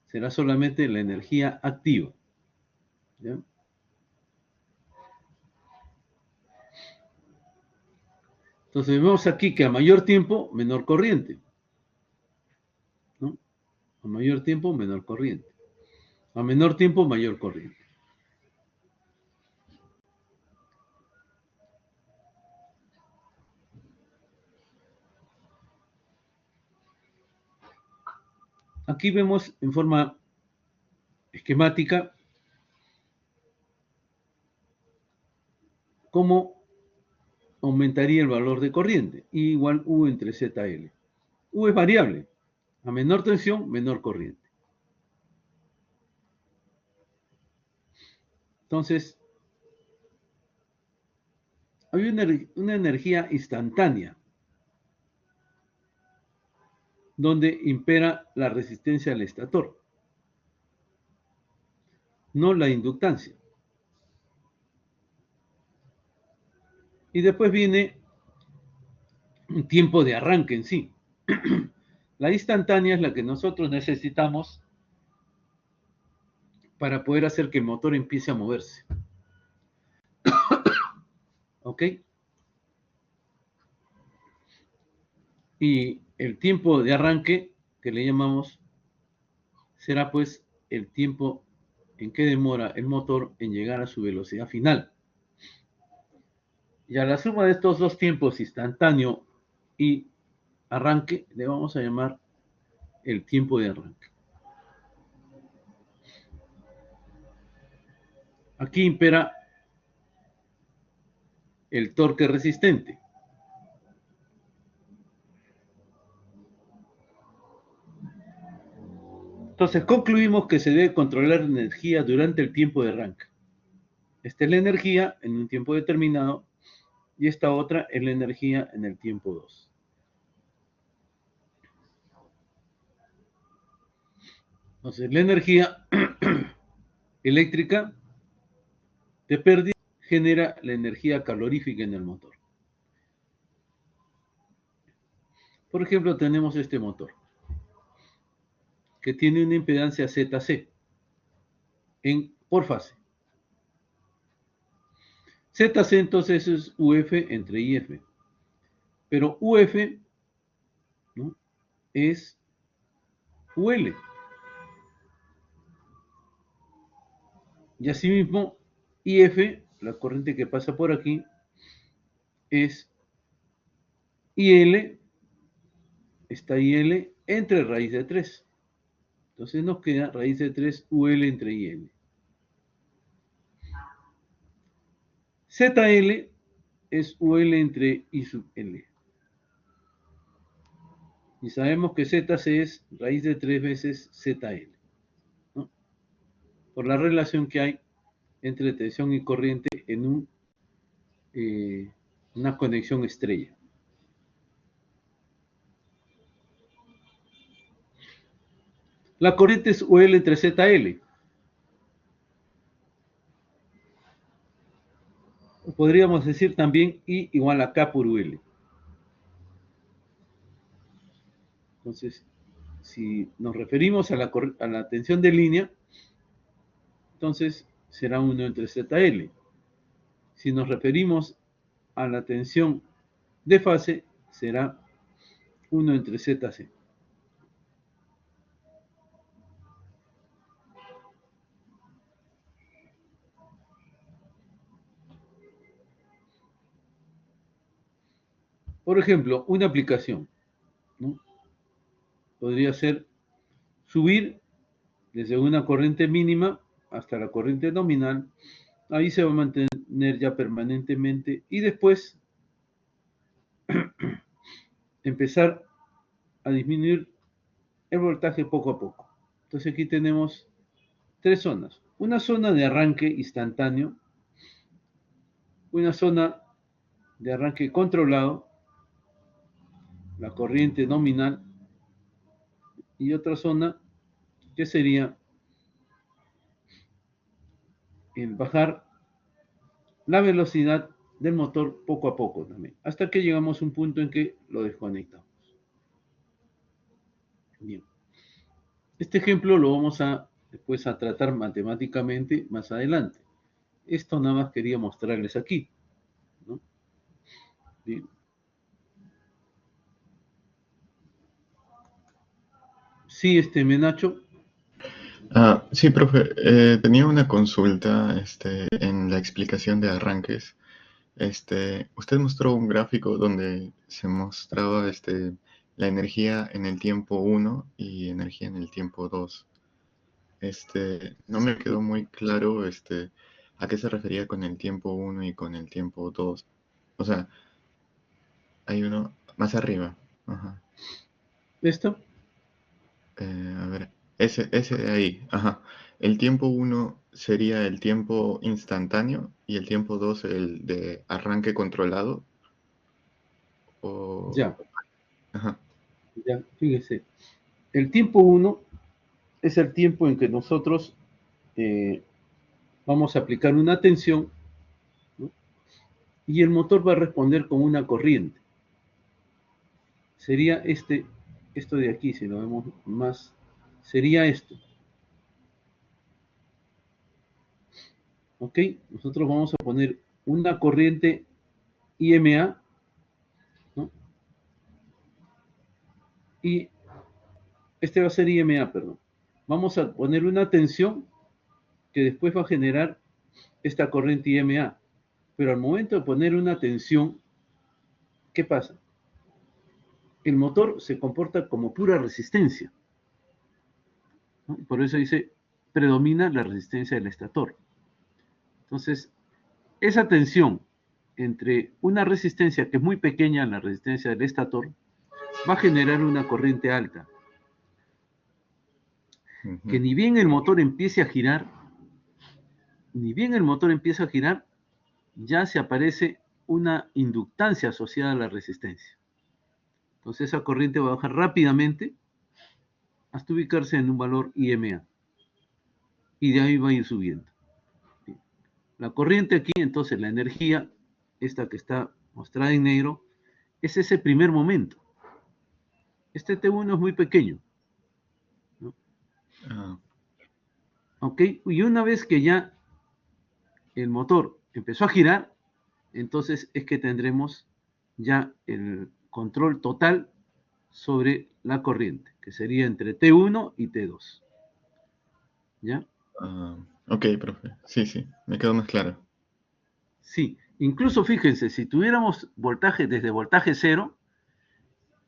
Será solamente la energía activa. ¿Ya? Entonces vemos aquí que a mayor tiempo, menor corriente. ¿No? A mayor tiempo, menor corriente. A menor tiempo, mayor corriente. Aquí vemos en forma esquemática cómo aumentaría el valor de corriente. I igual U entre ZL. U es variable. A menor tensión, menor corriente. Entonces, hay una energía instantánea donde impera la resistencia al estator, no la inductancia. Y después viene tiempo de arranque en sí. La instantánea es la que nosotros necesitamos para poder hacer que el motor empiece a moverse. ¿Ok? Y el tiempo de arranque, que le llamamos, será pues el tiempo en que demora el motor en llegar a su velocidad final. Y a la suma de estos dos tiempos, instantáneo y arranque, le vamos a llamar el tiempo de arranque. Aquí impera el torque resistente. Entonces concluimos que se debe controlar la energía durante el tiempo de arranque. Esta es la energía en un tiempo determinado y esta otra es la energía en el tiempo 2. Entonces la energía eléctrica de pérdida genera la energía calorífica en el motor. Por ejemplo, tenemos este motor que tiene una impedancia ZC por fase. ZC entonces es UF entre IF. Pero UF, ¿no?, es UL. Y asimismo, IF, la corriente que pasa por aquí, es IL, está IL entre raíz de 3. Entonces nos queda raíz de 3 UL entre IL. ZL es UL entre I sub L. Y sabemos que ZC es raíz de 3 veces ZL, ¿no?, por la relación que hay entre tensión y corriente en una conexión estrella. La corriente es UL entre ZL. Podríamos decir también I igual a K por UL. Entonces, si nos referimos a la tensión de línea, entonces será 1 entre ZL. Si nos referimos a la tensión de fase, será 1 entre ZC. Por ejemplo, una aplicación, ¿no?, podría ser subir desde una corriente mínima hasta la corriente nominal. Ahí se va a mantener ya permanentemente y después empezar a disminuir el voltaje poco a poco. Entonces aquí tenemos tres zonas. Una zona de arranque instantáneo, una zona de arranque controlado, la corriente nominal, y otra zona que sería el bajar la velocidad del motor poco a poco también, hasta que llegamos a un punto en que lo desconectamos. Bien. Este ejemplo lo vamos a después a tratar matemáticamente más adelante. Esto nada más quería mostrarles aquí, ¿no? Bien. Sí, Menacho. Sí, profe, tenía una consulta en la explicación de arranques. Usted mostró un gráfico donde se mostraba la energía en el tiempo 1 y energía en el tiempo 2. No me quedó muy claro a qué se refería con el tiempo 1 y con el tiempo 2. O sea, hay uno más arriba. Ajá. ¿Esto? A ver, ese de ahí, ajá. El tiempo 1 sería el tiempo instantáneo y el tiempo 2 el de arranque controlado. O... Ya, Ajá. ya, fíjese. El tiempo 1 es el tiempo en que nosotros vamos a aplicar una tensión, ¿no?, y el motor va a responder con una corriente. sería esto de aquí, si lo vemos más, sería esto. ¿Ok? Nosotros vamos a poner una corriente IMA, ¿no? Y este va a ser IMA, perdón. Vamos a poner una tensión que después va a generar esta corriente IMA. Pero al momento de poner una tensión, ¿qué pasa? El motor se comporta como pura resistencia, ¿no? Por eso dice, predomina la resistencia del estator. Entonces, esa tensión entre una resistencia que es muy pequeña, la resistencia del estator, va a generar una corriente alta, que ni bien el motor empiece a girar, ya se aparece una inductancia asociada a la resistencia. Entonces esa corriente va a bajar rápidamente hasta ubicarse en un valor IMA. Y de ahí va a ir subiendo. La corriente aquí, entonces la energía, esta que está mostrada en negro, es ese primer momento. Este T1 es muy pequeño, ¿no? ¿Ok? Y una vez que ya el motor empezó a girar, entonces es que tendremos ya el control total sobre la corriente, que sería entre T1 y T2. ¿Ya? Ok, profe. Sí, me quedó más claro. Sí, incluso fíjense, si tuviéramos voltaje desde voltaje 0,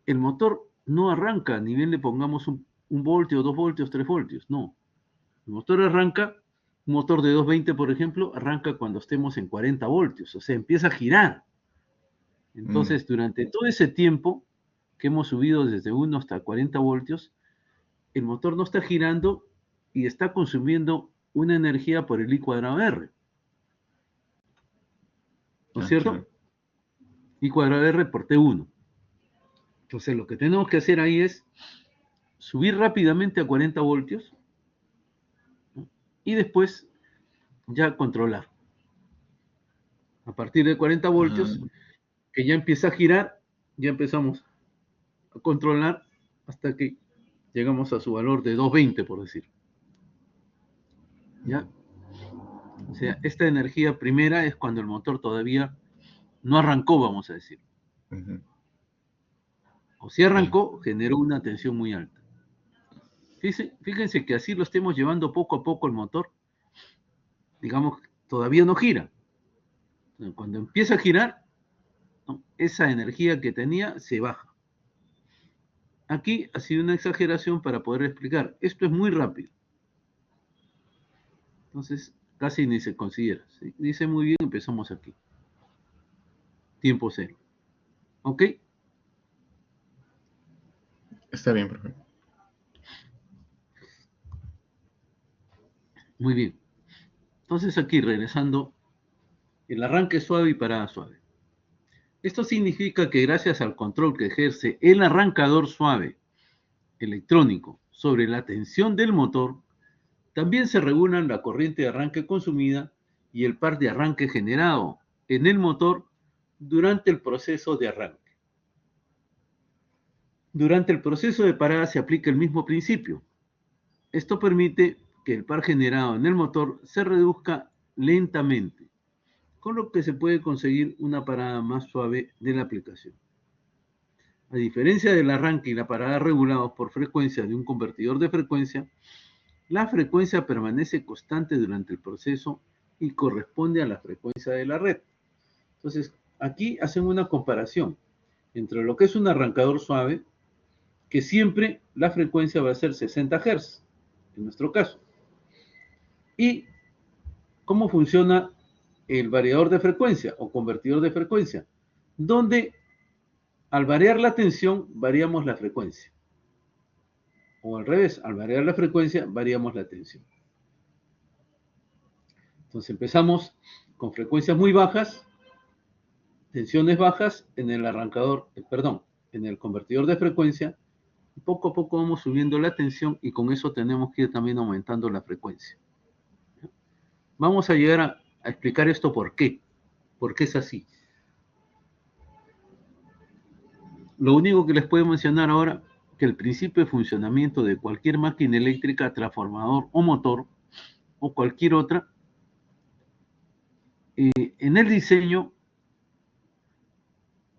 el motor no arranca, ni bien le pongamos un voltio, 2 voltios, 3 voltios, no. El motor arranca, un motor de 220, por ejemplo, arranca cuando estemos en 40 voltios, o sea, empieza a girar. Entonces, durante todo ese tiempo que hemos subido desde 1 hasta 40 voltios, el motor no está girando y está consumiendo una energía por el I cuadrado R. ¿No es cierto? Claro. I cuadrado R por T1. Entonces, lo que tenemos que hacer ahí es subir rápidamente a 40 voltios, ¿no? Y después ya controlar. A partir de 40 voltios, que ya empieza a girar, ya empezamos a controlar hasta que llegamos a su valor de 220, por decir. ¿Ya? O sea, esta energía primera es cuando el motor todavía no arrancó, vamos a decir. O si arrancó, generó una tensión muy alta. Fíjense que así lo estemos llevando poco a poco el motor. Digamos, todavía no gira. Cuando empieza a girar, ¿no?, esa energía que tenía se baja. Aquí ha sido una exageración para poder explicar. Esto es muy rápido. Entonces, casi ni se considera, ¿sí? Dice muy bien, empezamos aquí. Tiempo cero. ¿Ok? Está bien, profe. Muy bien. Entonces aquí, regresando, el arranque es suave y parada suave. Esto significa que gracias al control que ejerce el arrancador suave electrónico sobre la tensión del motor, también se regulan la corriente de arranque consumida y el par de arranque generado en el motor durante el proceso de arranque. Durante el proceso de parada se aplica el mismo principio. Esto permite que el par generado en el motor se reduzca lentamente, con lo que se puede conseguir una parada más suave de la aplicación. A diferencia del arranque y la parada regulados por frecuencia de un convertidor de frecuencia, la frecuencia permanece constante durante el proceso y corresponde a la frecuencia de la red. Entonces, aquí hacen una comparación entre lo que es un arrancador suave, que siempre la frecuencia va a ser 60 Hz, en nuestro caso, y cómo funciona el variador de frecuencia o convertidor de frecuencia, donde al variar la tensión variamos la frecuencia, o al revés, al variar la frecuencia variamos la tensión. Entonces empezamos con frecuencias muy bajas, tensiones bajas en el arrancador, en el convertidor de frecuencia. Poco a poco vamos subiendo la tensión y con eso tenemos que ir también aumentando la frecuencia. Vamos a llegar a explicar esto por qué es así. lo único que les puedo mencionar ahora, que el principio de funcionamiento de cualquier máquina eléctrica, transformador o motor, o cualquier otra, en el diseño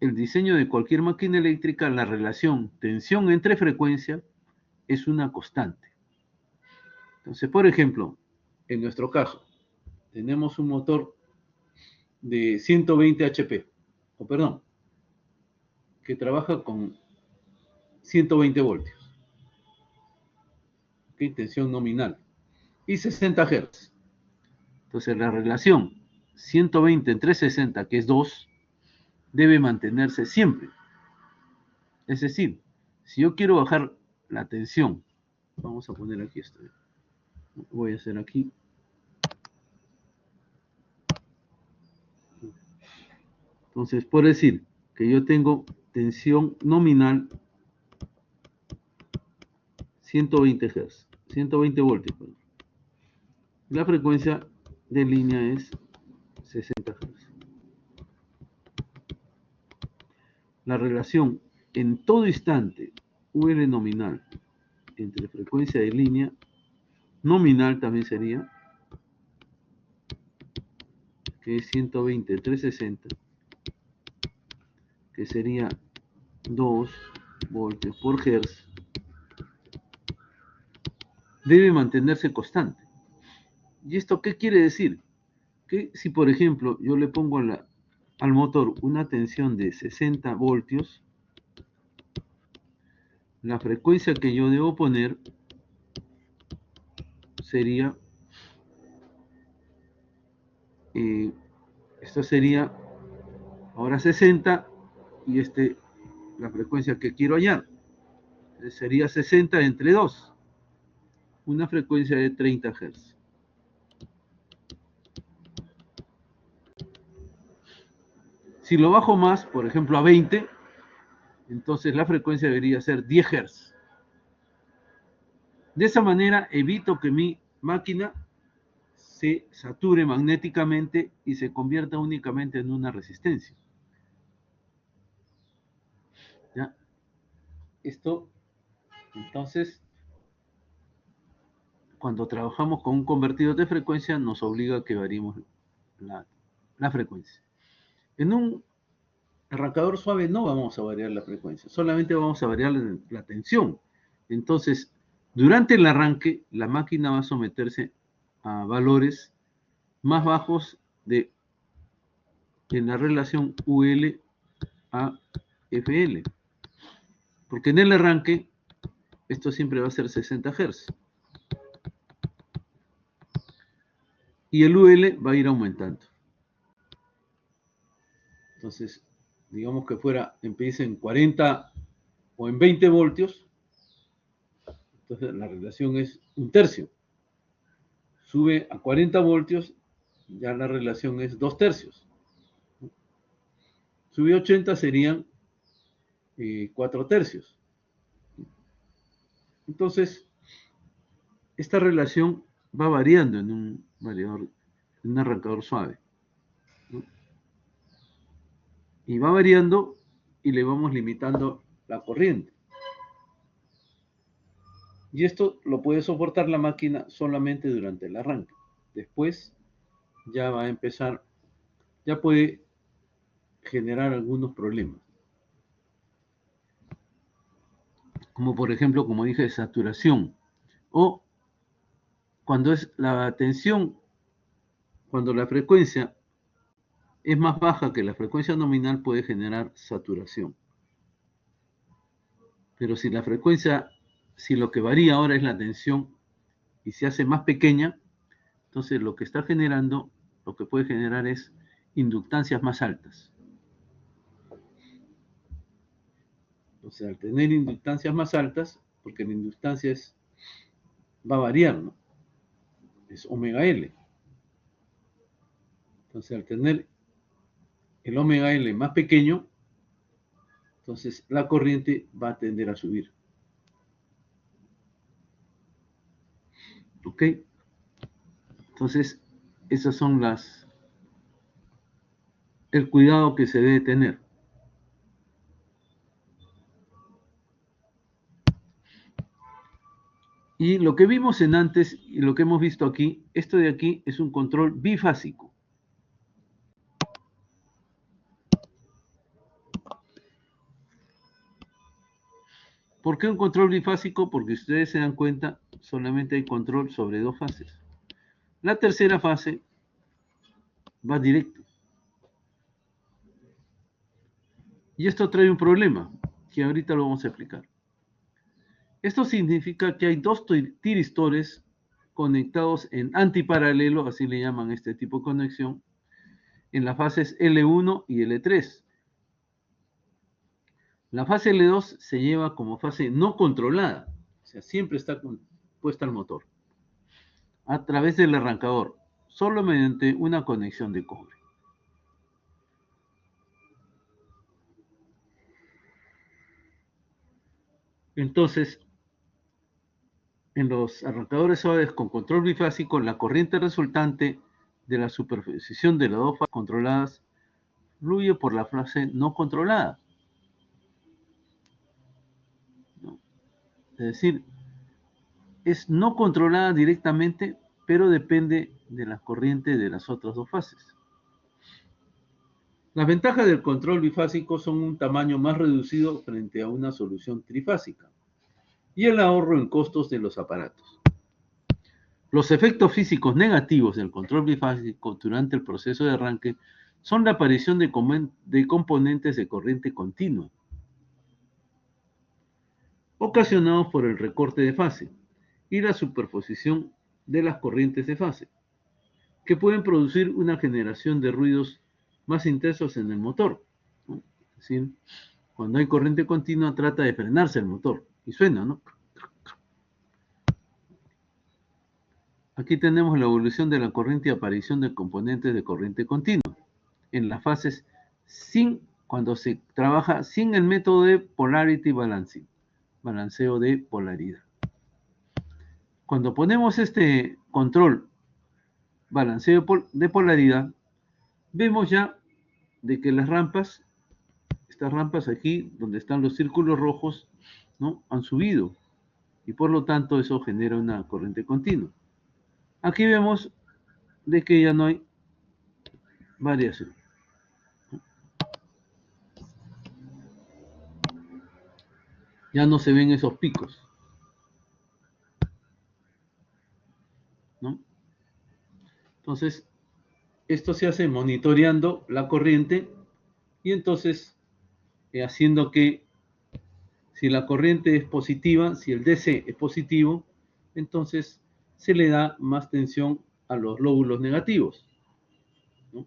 de cualquier máquina eléctrica, la relación tensión entre frecuencia es una constante. Entonces, por ejemplo, en nuestro caso, tenemos un motor de 120 HP, o perdón, que trabaja con 120 voltios, ¿okay? Tensión nominal, y 60 Hz. Entonces, la relación 120 entre 60, que es 2, debe mantenerse siempre. Es decir, si yo quiero bajar la tensión, vamos a poner aquí esto. Voy a hacer aquí. Entonces, por decir que yo tengo tensión nominal 120 Hz, 120 voltios. Perdón. La frecuencia de línea es 60 Hz. La relación en todo instante UL nominal entre frecuencia de línea nominal también sería, que es 120 entre 60, que sería 2 voltios por Hertz, debe mantenerse constante. ¿Y esto qué quiere decir? Que si, por ejemplo, yo le pongo al motor una tensión de 60 voltios, la frecuencia que yo debo poner sería, esto sería ahora 60, y la frecuencia que quiero hallar sería 60 entre 2, una frecuencia de 30 Hz. Si lo bajo más, por ejemplo a 20, entonces la frecuencia debería ser 10 Hz. De esa manera evito que mi máquina se sature magnéticamente y se convierta únicamente en una resistencia. ¿Ya? Esto, entonces, cuando trabajamos con un convertidor de frecuencia, nos obliga a que variemos la frecuencia. En un arrancador suave no vamos a variar la frecuencia, solamente vamos a variar la tensión. Entonces, durante el arranque, la máquina va a someterse a valores más bajos en la relación UL a FL. Porque en el arranque, esto siempre va a ser 60 Hz. Y el UL va a ir aumentando. Entonces, digamos que empiece en 40 o en 20 voltios, entonces la relación es 1/3. Sube a 40 voltios, ya la relación es 2/3. Sube a 80, serían 4/3. Entonces, esta relación va variando en un arrancador suave, ¿no? Y va variando y le vamos limitando la corriente. Y esto lo puede soportar la máquina solamente durante el arranque. Después ya va a empezar, ya puede generar algunos problemas. Como por ejemplo, como dije, saturación. O cuando es la tensión, cuando la frecuencia es más baja que la frecuencia nominal, puede generar saturación. Pero si lo que varía ahora es la tensión y se hace más pequeña, entonces lo que puede generar es inductancias más altas. Entonces, al tener inductancias más altas, porque la inductancia va a variar, ¿no? Es omega L. Entonces, al tener el omega L más pequeño, entonces la corriente va a tender a subir. ¿Ok? Entonces, esas son el cuidado que se debe tener. Y lo que vimos en antes y lo que hemos visto aquí, esto de aquí es un control bifásico. ¿Por qué un control bifásico? Porque ustedes se dan cuenta, solamente hay control sobre dos fases. La tercera fase va directo. Y esto trae un problema, que ahorita lo vamos a explicar. Esto significa que hay dos tiristores conectados en antiparalelo, así le llaman este tipo de conexión, en las fases L1 y L3. La fase L2 se lleva como fase no controlada, o sea, siempre está puesta al motor, a través del arrancador, solo mediante una conexión de cobre. Entonces, en los arrancadores suaves con control bifásico, la corriente resultante de la superposición de las dos fases controladas fluye por la fase no controlada. ¿No? Es decir, es no controlada directamente, pero depende de la corriente de las otras dos fases. Las ventajas del control bifásico son un tamaño más reducido frente a una solución trifásica y el ahorro en costos de los aparatos. Los efectos físicos negativos del control bifásico durante el proceso de arranque son la aparición de componentes de corriente continua, ocasionados por el recorte de fase y la superposición de las corrientes de fase, que pueden producir una generación de ruidos más intensos en el motor, ¿no? Es decir, cuando hay corriente continua trata de frenarse el motor y suena, ¿no? Aquí tenemos la evolución de la corriente y aparición de componentes de corriente continua en las fases cuando se trabaja sin el método de polarity balancing, balanceo de polaridad. Cuando ponemos este control balanceo de polaridad, vemos ya de que las rampas, estas rampas aquí donde están los círculos rojos, ¿no?, han subido y por lo tanto eso genera una corriente continua. Aquí vemos de que ya no hay variación. Ya no se ven esos picos, ¿no? Entonces, esto se hace monitoreando la corriente y entonces haciendo que si la corriente es positiva, si el DC es positivo, entonces se le da más tensión a los lóbulos negativos, ¿no?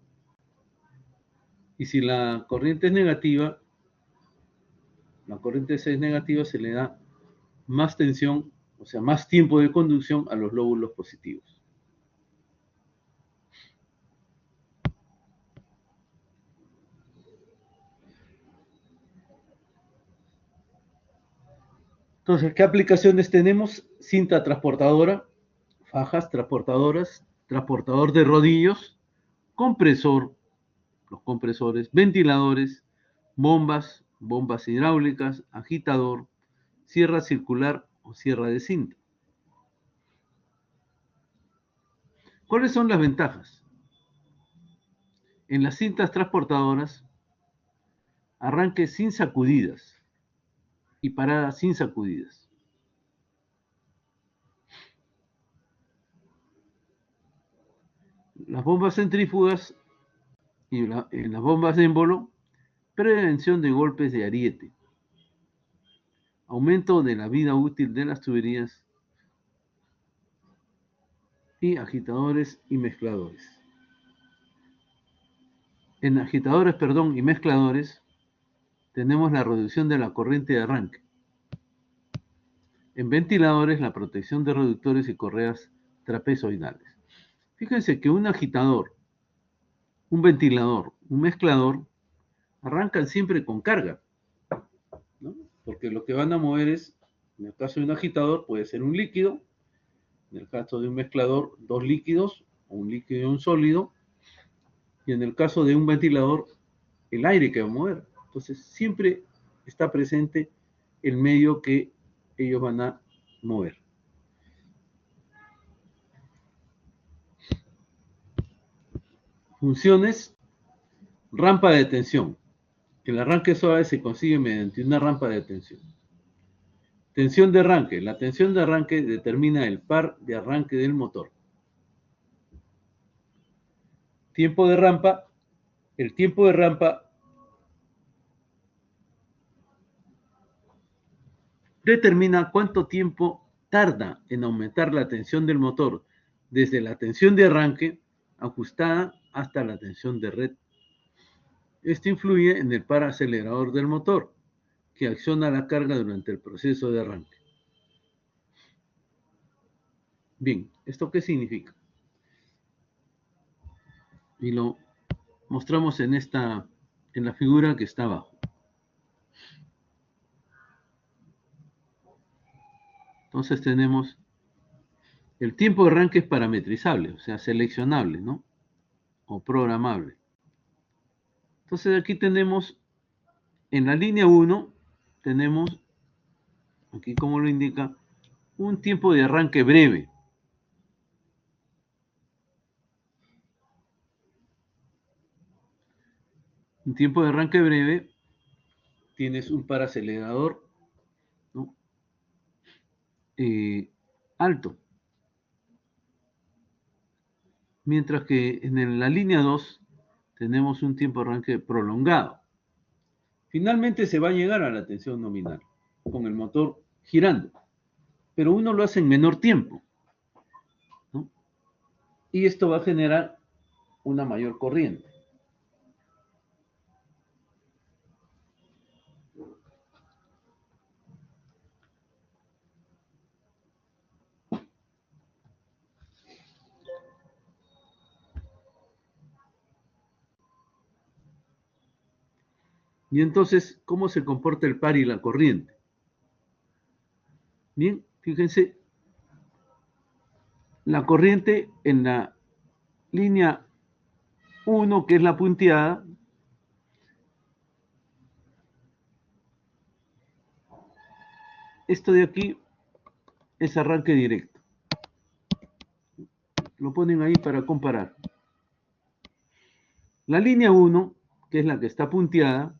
Y si la corriente es negativa, la corriente C es negativa, se le da más tensión, o sea, más tiempo de conducción a los lóbulos positivos. Entonces, ¿qué aplicaciones tenemos? Cinta transportadora, fajas transportadoras, transportador de rodillos, compresor, los compresores, ventiladores, bombas, bombas hidráulicas, agitador, sierra circular o sierra de cinta. ¿Cuáles son las ventajas? En las cintas transportadoras, arranque sin sacudidas y parada sin sacudidas. Las bombas centrífugas y en las bombas de émbolo, prevención de golpes de ariete, aumento de la vida útil de las tuberías y agitadores y mezcladores. En agitadores, y mezcladores, tenemos la reducción de la corriente de arranque. En ventiladores, la protección de reductores y correas trapezoidales. Fíjense que un agitador, un ventilador, un mezclador, arrancan siempre con carga, ¿no? Porque lo que van a mover es, en el caso de un agitador, puede ser un líquido, en el caso de un mezclador, dos líquidos, o un líquido y un sólido, y en el caso de un ventilador, el aire que va a mover. Entonces, siempre está presente el medio que ellos van a mover. Funciones, rampa de tensión. El arranque suave se consigue mediante una rampa de tensión. Tensión de arranque. La tensión de arranque determina el par de arranque del motor. Tiempo de rampa. El tiempo de rampa determina cuánto tiempo tarda en aumentar la tensión del motor desde la tensión de arranque ajustada hasta la tensión de red. Esto influye en el par acelerador del motor, que acciona la carga durante el proceso de arranque. Bien, ¿esto qué significa? Y lo mostramos en la figura que está abajo. Entonces tenemos el tiempo de arranque es parametrizable, o sea, seleccionable, ¿no? O programable. Entonces aquí tenemos, en la línea 1, tenemos, aquí como lo indica, un tiempo de arranque breve. Un tiempo de arranque breve, tienes un par acelerador, ¿no? Alto. Mientras que en la línea 2 tenemos un tiempo de arranque prolongado. Finalmente se va a llegar a la tensión nominal con el motor girando, pero uno lo hace en menor tiempo, ¿no? Y esto va a generar una mayor corriente. Y entonces, ¿cómo se comporta el par y la corriente? Bien, fíjense, la corriente en la línea 1, que es la punteada, esto de aquí es arranque directo. Lo ponen ahí para comparar. La línea 1, que es la que está punteada,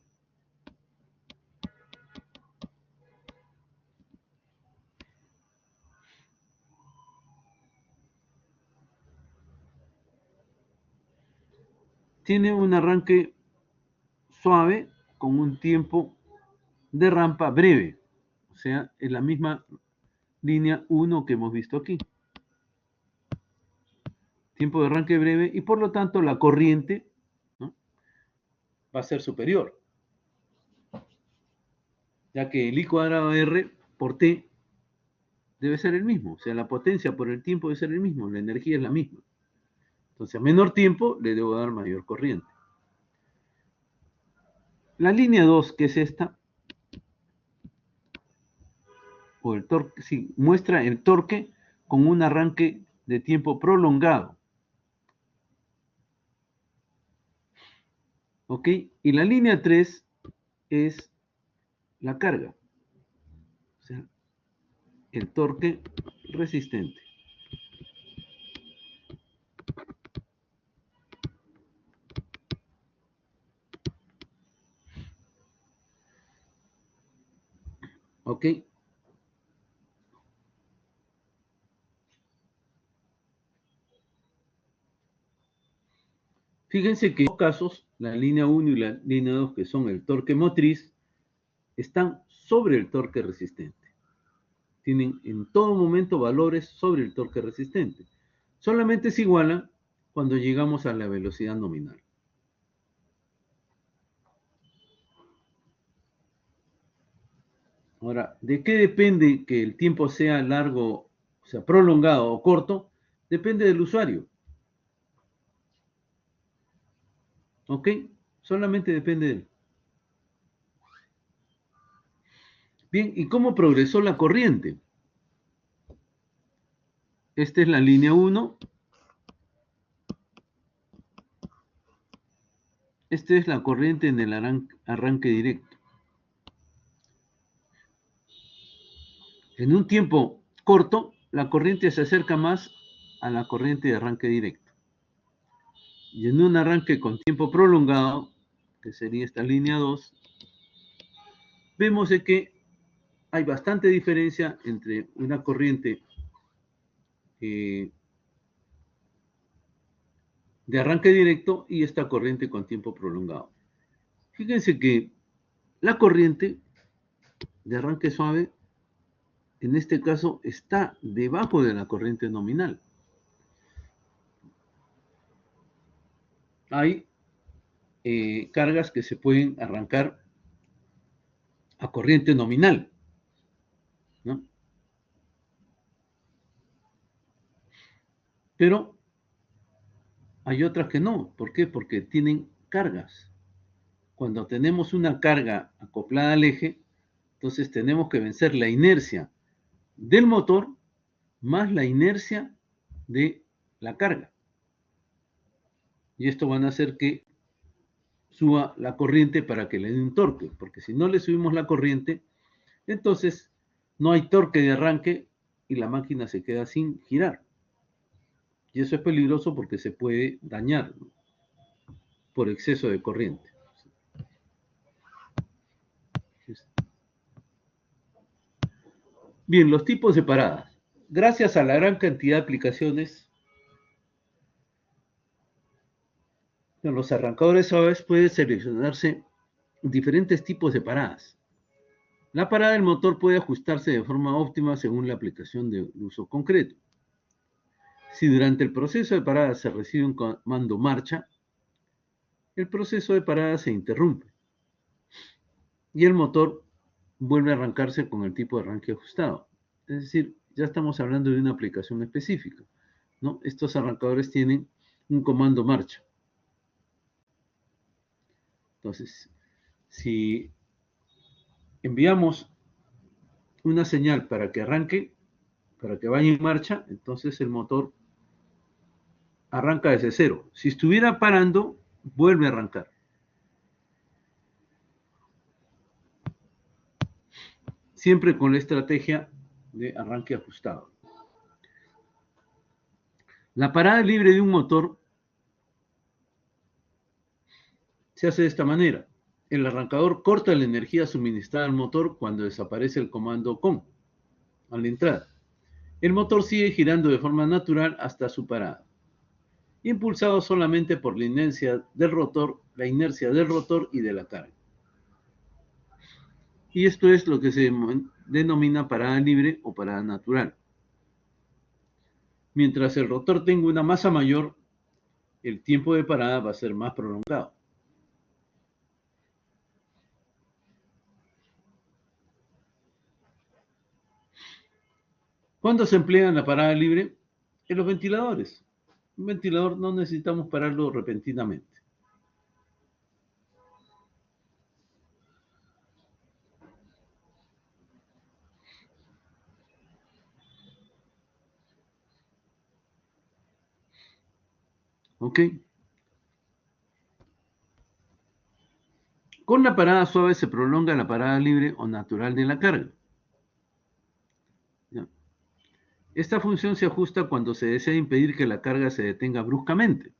tiene un arranque suave con un tiempo de rampa breve. O sea, es la misma línea 1 que hemos visto aquí. Tiempo de arranque breve y por lo tanto la corriente, ¿no?, va a ser superior, ya que el I cuadrado R por T debe ser el mismo. O sea, la potencia por el tiempo debe ser el mismo, la energía es la misma. Entonces, a menor tiempo le debo dar mayor corriente. La línea 2, que es esta, o el torque, sí, muestra el torque con un arranque de tiempo prolongado. ¿Ok? Y la línea 3 es la carga, o sea, el torque resistente. ¿Ok? Fíjense que en dos casos, la línea 1 y la línea 2, que son el torque motriz, están sobre el torque resistente. Tienen en todo momento valores sobre el torque resistente. Solamente se igualan cuando llegamos a la velocidad nominal. Ahora, ¿de qué depende que el tiempo sea largo, o sea, prolongado o corto? Depende del usuario. ¿Ok? Solamente depende de él. Bien, ¿y cómo progresó la corriente? Esta es la línea 1. Esta es la corriente en el arranque directo. En un tiempo corto, la corriente se acerca más a la corriente de arranque directo. Y en un arranque con tiempo prolongado, que sería esta línea 2, vemos de que hay bastante diferencia entre una corriente de arranque directo y esta corriente con tiempo prolongado. Fíjense que la corriente de arranque suave, en este caso, está debajo de la corriente nominal. Hay cargas que se pueden arrancar a corriente nominal, ¿no? Pero hay otras que no. ¿Por qué? Porque tienen cargas. Cuando tenemos una carga acoplada al eje, entonces tenemos que vencer la inercia del motor más la inercia de la carga. Y esto van a hacer que suba la corriente para que le dé un torque, porque si no le subimos la corriente, entonces no hay torque de arranque y la máquina se queda sin girar. Y eso es peligroso porque se puede dañar, ¿no?, por exceso de corriente. Bien, los tipos de paradas. Gracias a la gran cantidad de aplicaciones, en los arrancadores suaves puede seleccionarse diferentes tipos de paradas. La parada del motor puede ajustarse de forma óptima según la aplicación de uso concreto. Si durante el proceso de parada se recibe un comando marcha, el proceso de parada se interrumpe y el motor vuelve a arrancarse con el tipo de arranque ajustado. Es decir, ya estamos hablando de una aplicación específica, ¿no? Estos arrancadores tienen un comando marcha. Entonces, si enviamos una señal para que arranque, para que vaya en marcha, entonces el motor arranca desde cero. Si estuviera parando, vuelve a arrancar. Siempre con la estrategia de arranque ajustado. La parada libre de un motor se hace de esta manera. El arrancador corta la energía suministrada al motor cuando desaparece el comando CON a la entrada. El motor sigue girando de forma natural hasta su parada, impulsado solamente por la inercia del rotor y de la carga. Y esto es lo que se denomina parada libre o parada natural. Mientras el rotor tenga una masa mayor, el tiempo de parada va a ser más prolongado. ¿Cuándo se emplea la parada libre? En los ventiladores. Un ventilador no necesitamos pararlo repentinamente. ¿Ok? Con la parada suave se prolonga la parada libre o natural de la carga. ¿Ya? Esta función se ajusta cuando se desea impedir que la carga se detenga bruscamente.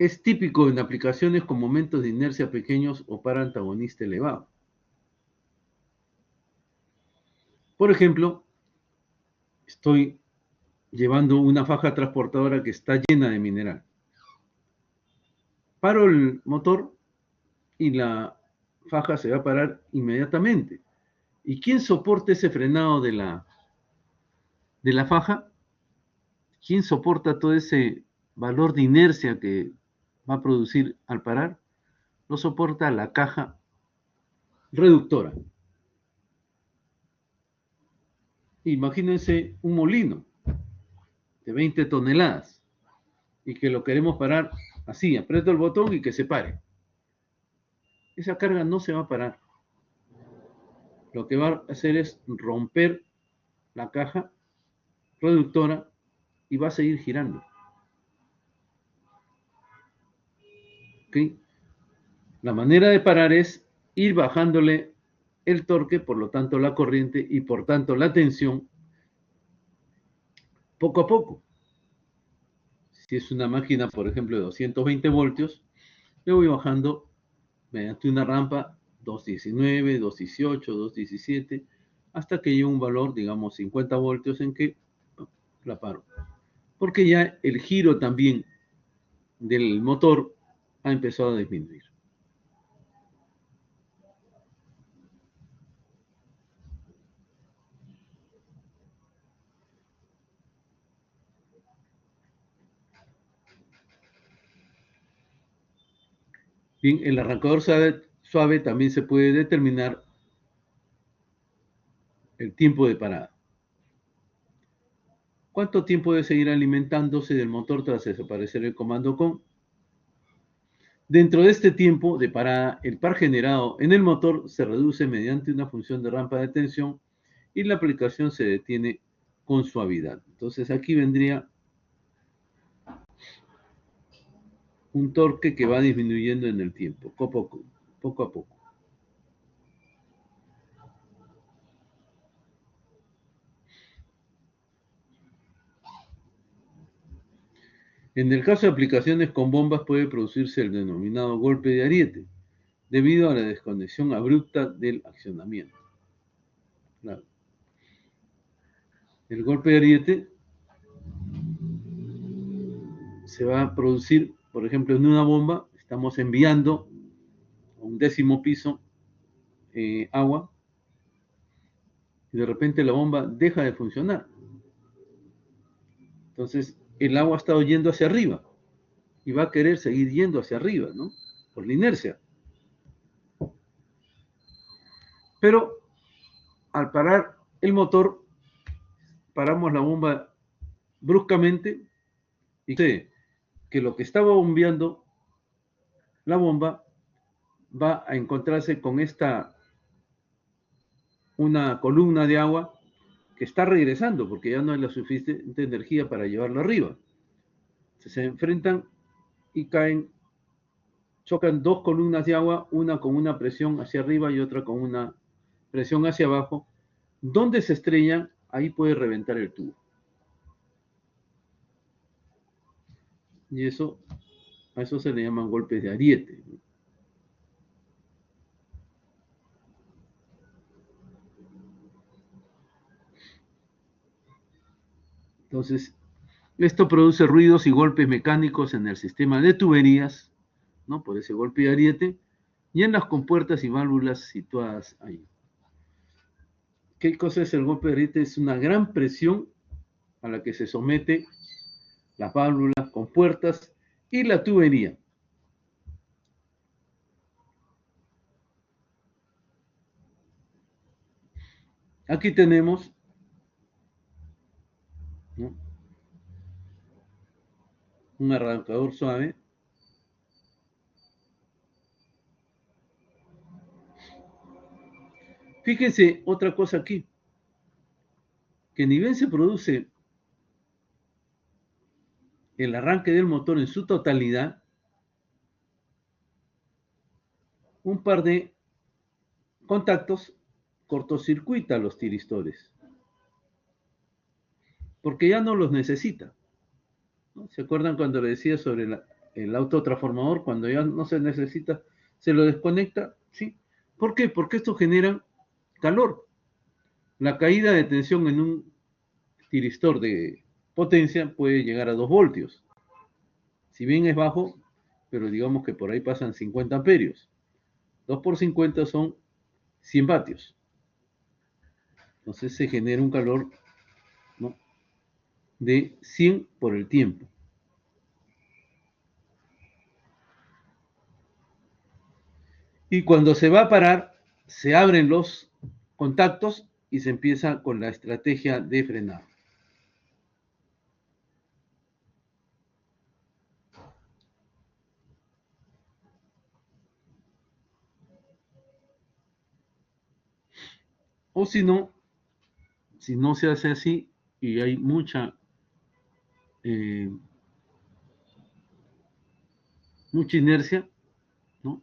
Es típico en aplicaciones con momentos de inercia pequeños o para antagonista elevado. Por ejemplo, estoy llevando una faja transportadora que está llena de mineral. Paro el motor y la faja se va a parar inmediatamente. ¿Y quién soporta ese frenado de la faja? ¿Quién soporta todo ese valor de inercia que va a producir al parar? Lo soporta la caja reductora. Imagínense un molino de 20 toneladas y que lo queremos parar así, aprieto el botón y que se pare. Esa carga no se va a parar. Lo que va a hacer es romper la caja reductora y va a seguir girando. ¿Okay? La manera de parar es ir bajándole el torque, por lo tanto la corriente y por tanto la tensión, poco a poco. Si es una máquina, por ejemplo, de 220 voltios, le voy bajando mediante una rampa 219, 218, 217, hasta que llegue un valor, digamos, 50 voltios en que la paro. Porque ya el giro también del motor ha empezado a disminuir. Bien, el arrancador suave también se puede determinar el tiempo de parada. ¿Cuánto tiempo debe seguir alimentándose del motor tras desaparecer el comando CON? Dentro de este tiempo de parada, el par generado en el motor se reduce mediante una función de rampa de tensión y la aplicación se detiene con suavidad. Entonces aquí vendría un torque que va disminuyendo en el tiempo, poco a poco. En el caso de aplicaciones con bombas puede producirse el denominado golpe de ariete, debido a la desconexión abrupta del accionamiento. Claro. El golpe de ariete se va a producir, por ejemplo, en una bomba, estamos enviando a un 10º piso agua, y de repente la bomba deja de funcionar. Entonces, el agua ha estado yendo hacia arriba, y va a querer seguir yendo hacia arriba, ¿no? Por la inercia. Pero, al parar el motor, paramos la bomba bruscamente, y sé que lo que estaba bombeando la bomba va a encontrarse con una columna de agua que está regresando porque ya no hay la suficiente energía para llevarlo arriba. Se enfrentan y caen, chocan dos columnas de agua, una con una presión hacia arriba y otra con una presión hacia abajo. Donde se estrellan, ahí puede reventar el tubo. Y a eso se le llaman golpes de ariete. Entonces, esto produce ruidos y golpes mecánicos en el sistema de tuberías, ¿no? Por ese golpe de ariete, y en las compuertas y válvulas situadas ahí. ¿Qué cosa es el golpe de ariete? Es una gran presión a la que se somete las válvulas, compuertas y la tubería. Aquí tenemos, ¿no?, un arrancador suave. Fíjense otra cosa aquí, que ni bien se produce el arranque del motor en su totalidad, un par de contactos cortocircuita los tiristores, porque ya no los necesita, ¿no? ¿Se acuerdan cuando le decía sobre el autotransformador? Cuando ya no se necesita, se lo desconecta, ¿sí? ¿Por qué? Porque esto genera calor. La caída de tensión en un tiristor de potencia puede llegar a 2 voltios. Si bien es bajo, pero digamos que por ahí pasan 50 amperios. 2 por 50 son 100 vatios. Entonces se genera un calor, ¿no?, de 100 por el tiempo. Y cuando se va a parar, se abren los contactos y se empieza con la estrategia de frenar. O si no se hace así y hay mucha inercia, ¿no?,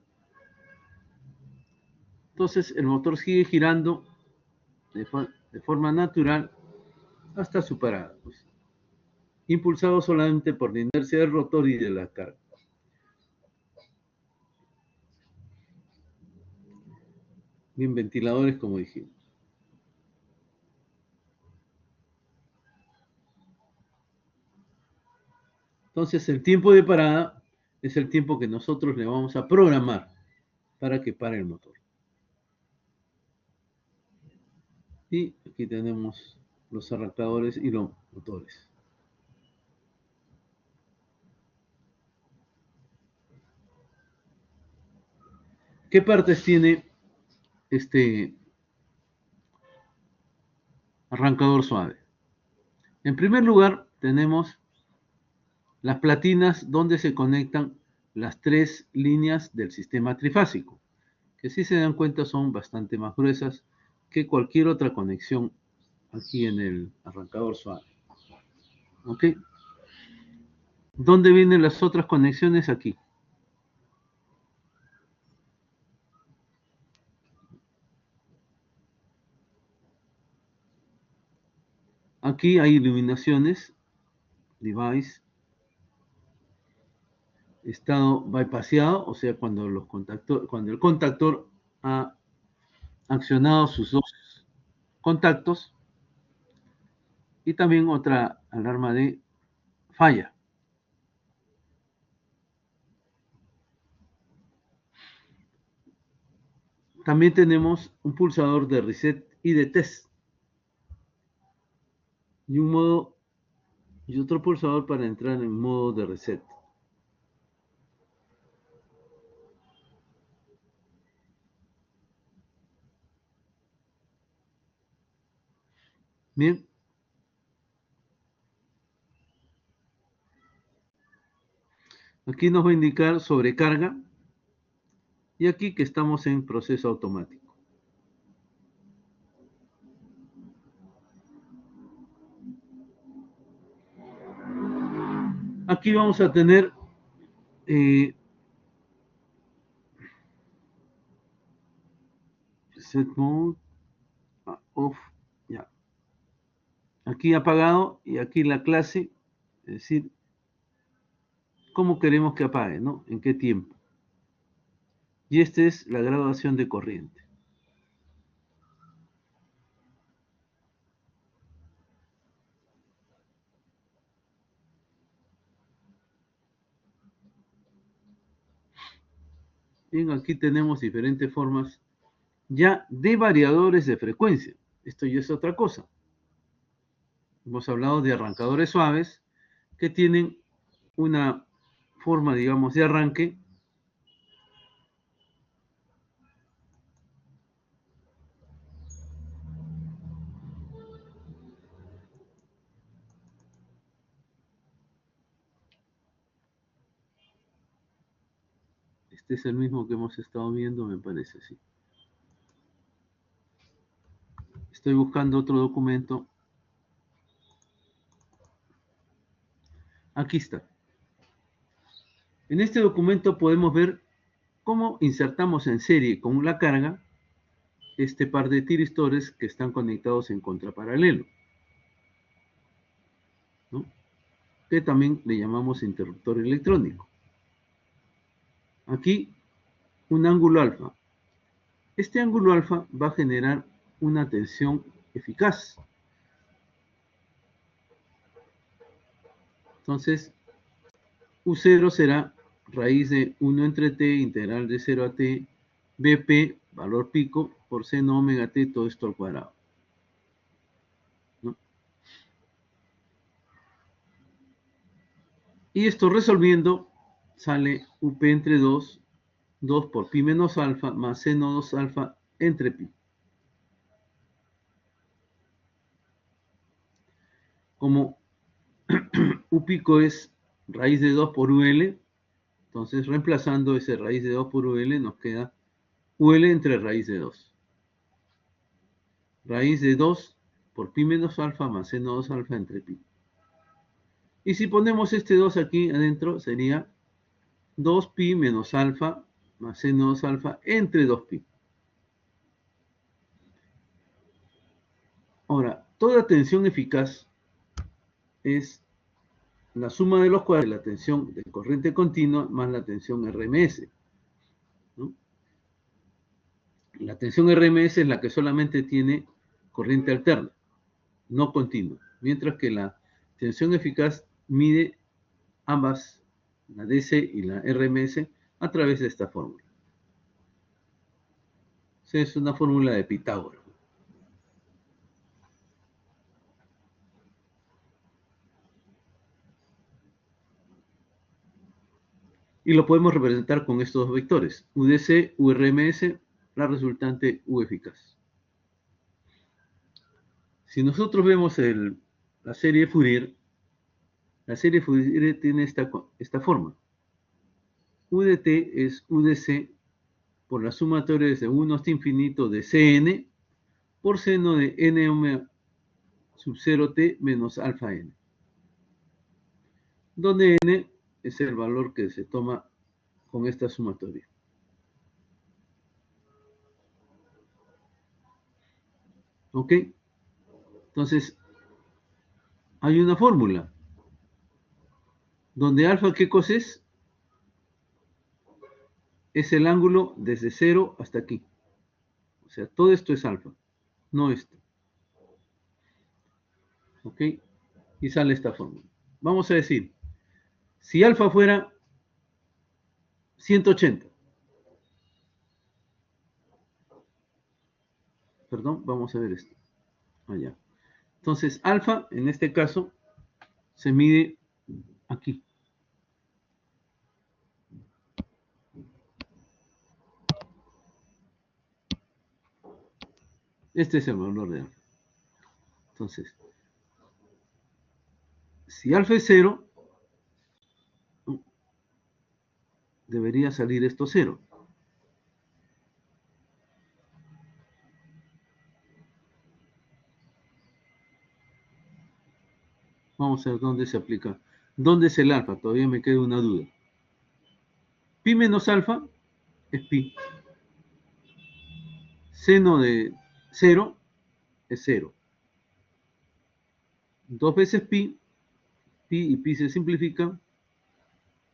entonces el motor sigue girando de forma natural hasta su parada, pues. impulsado solamente por la inercia del rotor y de la carga. Bien, ventiladores, como dijimos. Entonces, el tiempo de parada es el tiempo que nosotros le vamos a programar para que pare el motor. Y aquí tenemos los arrancadores y los motores. ¿Qué partes tiene este arrancador suave? En primer lugar, tenemos las platinas donde se conectan las tres líneas del sistema trifásico, que si se dan cuenta son bastante más gruesas que cualquier otra conexión aquí en el arrancador suave. ¿Ok? ¿Dónde vienen las otras conexiones? Aquí. Aquí hay iluminaciones, device, estado bypassado, o sea, cuando el contactor ha accionado sus dos contactos, y también otra alarma de falla. También tenemos un pulsador de reset y de test, y otro pulsador para entrar en modo de reset. Bien. Aquí nos va a indicar sobrecarga y aquí que estamos en proceso automático. Aquí vamos a tener set mode off, ya. Aquí apagado y aquí la clase, es decir, cómo queremos que apague, ¿no? En qué tiempo. Y esta es la graduación de corriente. Bien, aquí tenemos diferentes formas ya de variadores de frecuencia. Esto ya es otra cosa. Hemos hablado de arrancadores suaves que tienen una forma, digamos, de arranque Este es el mismo que hemos estado viendo, me parece, sí. Estoy buscando otro documento. Aquí está. En este documento podemos ver cómo insertamos en serie con la carga este par de tiristores que están conectados en contraparalelo, ¿no? Que también le llamamos interruptor electrónico. Aquí un ángulo alfa. Este ángulo alfa va a generar una tensión eficaz. Entonces, U0 será raíz de 1 entre t, integral de 0 a t, BP, valor pico, por seno omega t, todo esto al cuadrado, ¿no? Y esto resolviendo, sale UP entre 2, 2 por pi menos alfa, más seno 2 alfa entre pi. Como U pico es raíz de 2 por UL, entonces reemplazando ese raíz de 2 por UL nos queda UL entre raíz de 2. Raíz de 2 por pi menos alfa más seno 2 alfa entre pi. Y si ponemos este 2 aquí adentro, sería 2pi menos alfa más seno 2 alfa entre 2pi. Ahora, toda tensión eficaz es la suma de los cuadrados de la tensión de corriente continua más la tensión RMS, ¿no? La tensión RMS es la que solamente tiene corriente alterna, no continua, mientras que la tensión eficaz mide ambas, la DC y la RMS, a través de esta fórmula. Es una fórmula de Pitágoras. Y lo podemos representar con estos dos vectores, UDC, URMS, la resultante U eficaz. Si nosotros vemos la serie Fourier tiene esta forma. UDT es UDC por la sumatoria desde 1 hasta infinito de Cn por seno de n sub 0t menos alfa n, donde n es el valor que se toma con esta sumatoria. ¿Ok? Entonces, hay una fórmula donde alfa, ¿qué cosa es? Es el ángulo desde 0 hasta aquí. O sea, todo esto es alfa, no esto. ¿Ok? Y sale esta fórmula. Vamos a decir, si alfa fuera 180, perdón, vamos a ver esto. Allá. Entonces, alfa, en este caso, se mide aquí. Este es el valor de alfa. Entonces, si alfa es 0, debería salir esto 0. Vamos a ver dónde se aplica. ¿Dónde es el alfa? Todavía me queda una duda. Pi menos alfa es pi. Seno de 0 es 0. 2 veces pi y pi se simplifican.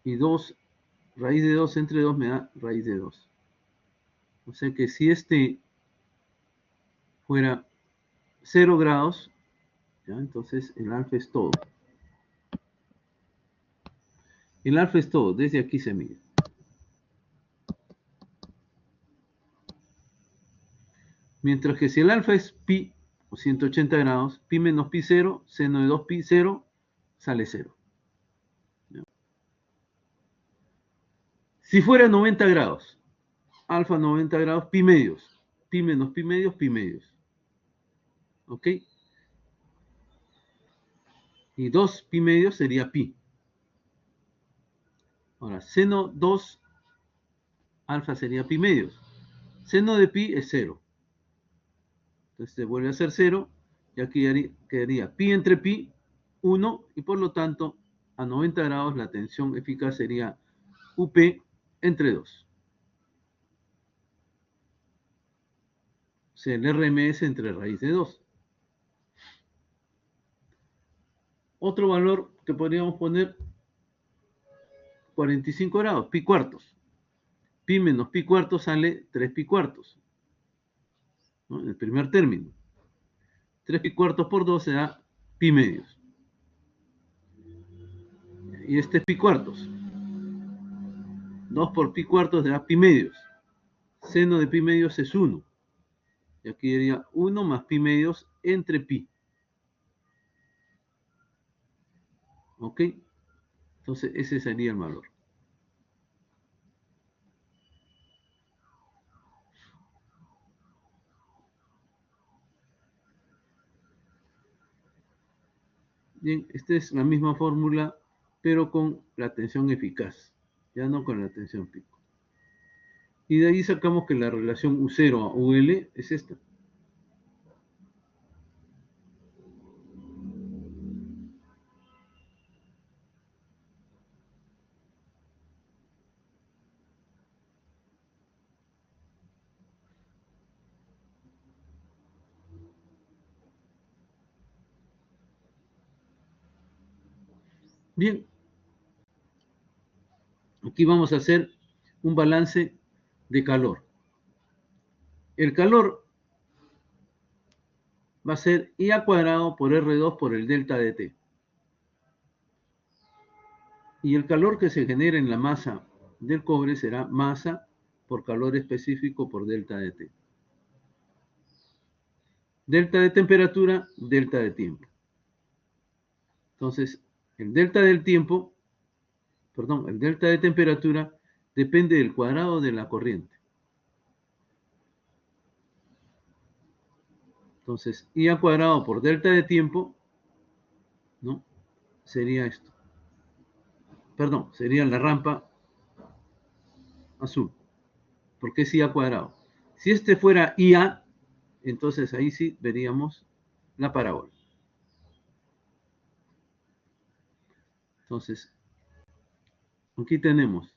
Y 2, raíz de 2 entre 2 me da raíz de 2. O sea que si este fuera 0 grados, ¿ya? Entonces el alfa es todo. El alfa es todo, desde aquí se mide. Mientras que si el alfa es pi, o 180 grados, pi menos pi 0, seno de 2 pi 0, sale 0. ¿Ya? Si fuera 90 grados, alfa 90 grados, pi medios. Pi menos pi medios, pi medios. ¿Ok? Y 2 pi medios sería pi. Ahora, seno 2 alfa sería pi medios. Seno de pi es 0. Entonces se vuelve a ser 0 y aquí quedaría pi entre pi 1 y por lo tanto a 90 grados la tensión eficaz sería UP entre 2. O sea, el RMS entre raíz de 2. Otro valor que podríamos poner 45 grados, pi cuartos. Pi menos pi cuartos sale 3 pi cuartos, ¿no? En el primer término. 3 pi cuartos por 2 se da pi medios. Y este es pi cuartos. 2 por pi cuartos da pi medios. Seno de pi medios es 1. Y aquí diría 1 más pi medios entre pi. ¿Ok? Entonces ese sería el valor. Bien, esta es la misma fórmula, pero con la tensión eficaz, ya no con la tensión pico. Y de ahí sacamos que la relación U0 a UL es esta. Bien, aquí vamos a hacer un balance de calor. El calor va a ser IA cuadrado por R2 por el delta de T. Y el calor que se genera en la masa del cobre será masa por calor específico por delta de T. Delta de temperatura, delta de tiempo. Entonces, el delta del tiempo, perdón, el delta de temperatura depende del cuadrado de la corriente. Entonces, IA cuadrado por delta de tiempo, ¿no? Sería esto. Perdón, sería la rampa azul, porque es IA cuadrado. Si este fuera IA, entonces ahí sí veríamos la parábola. Entonces, aquí tenemos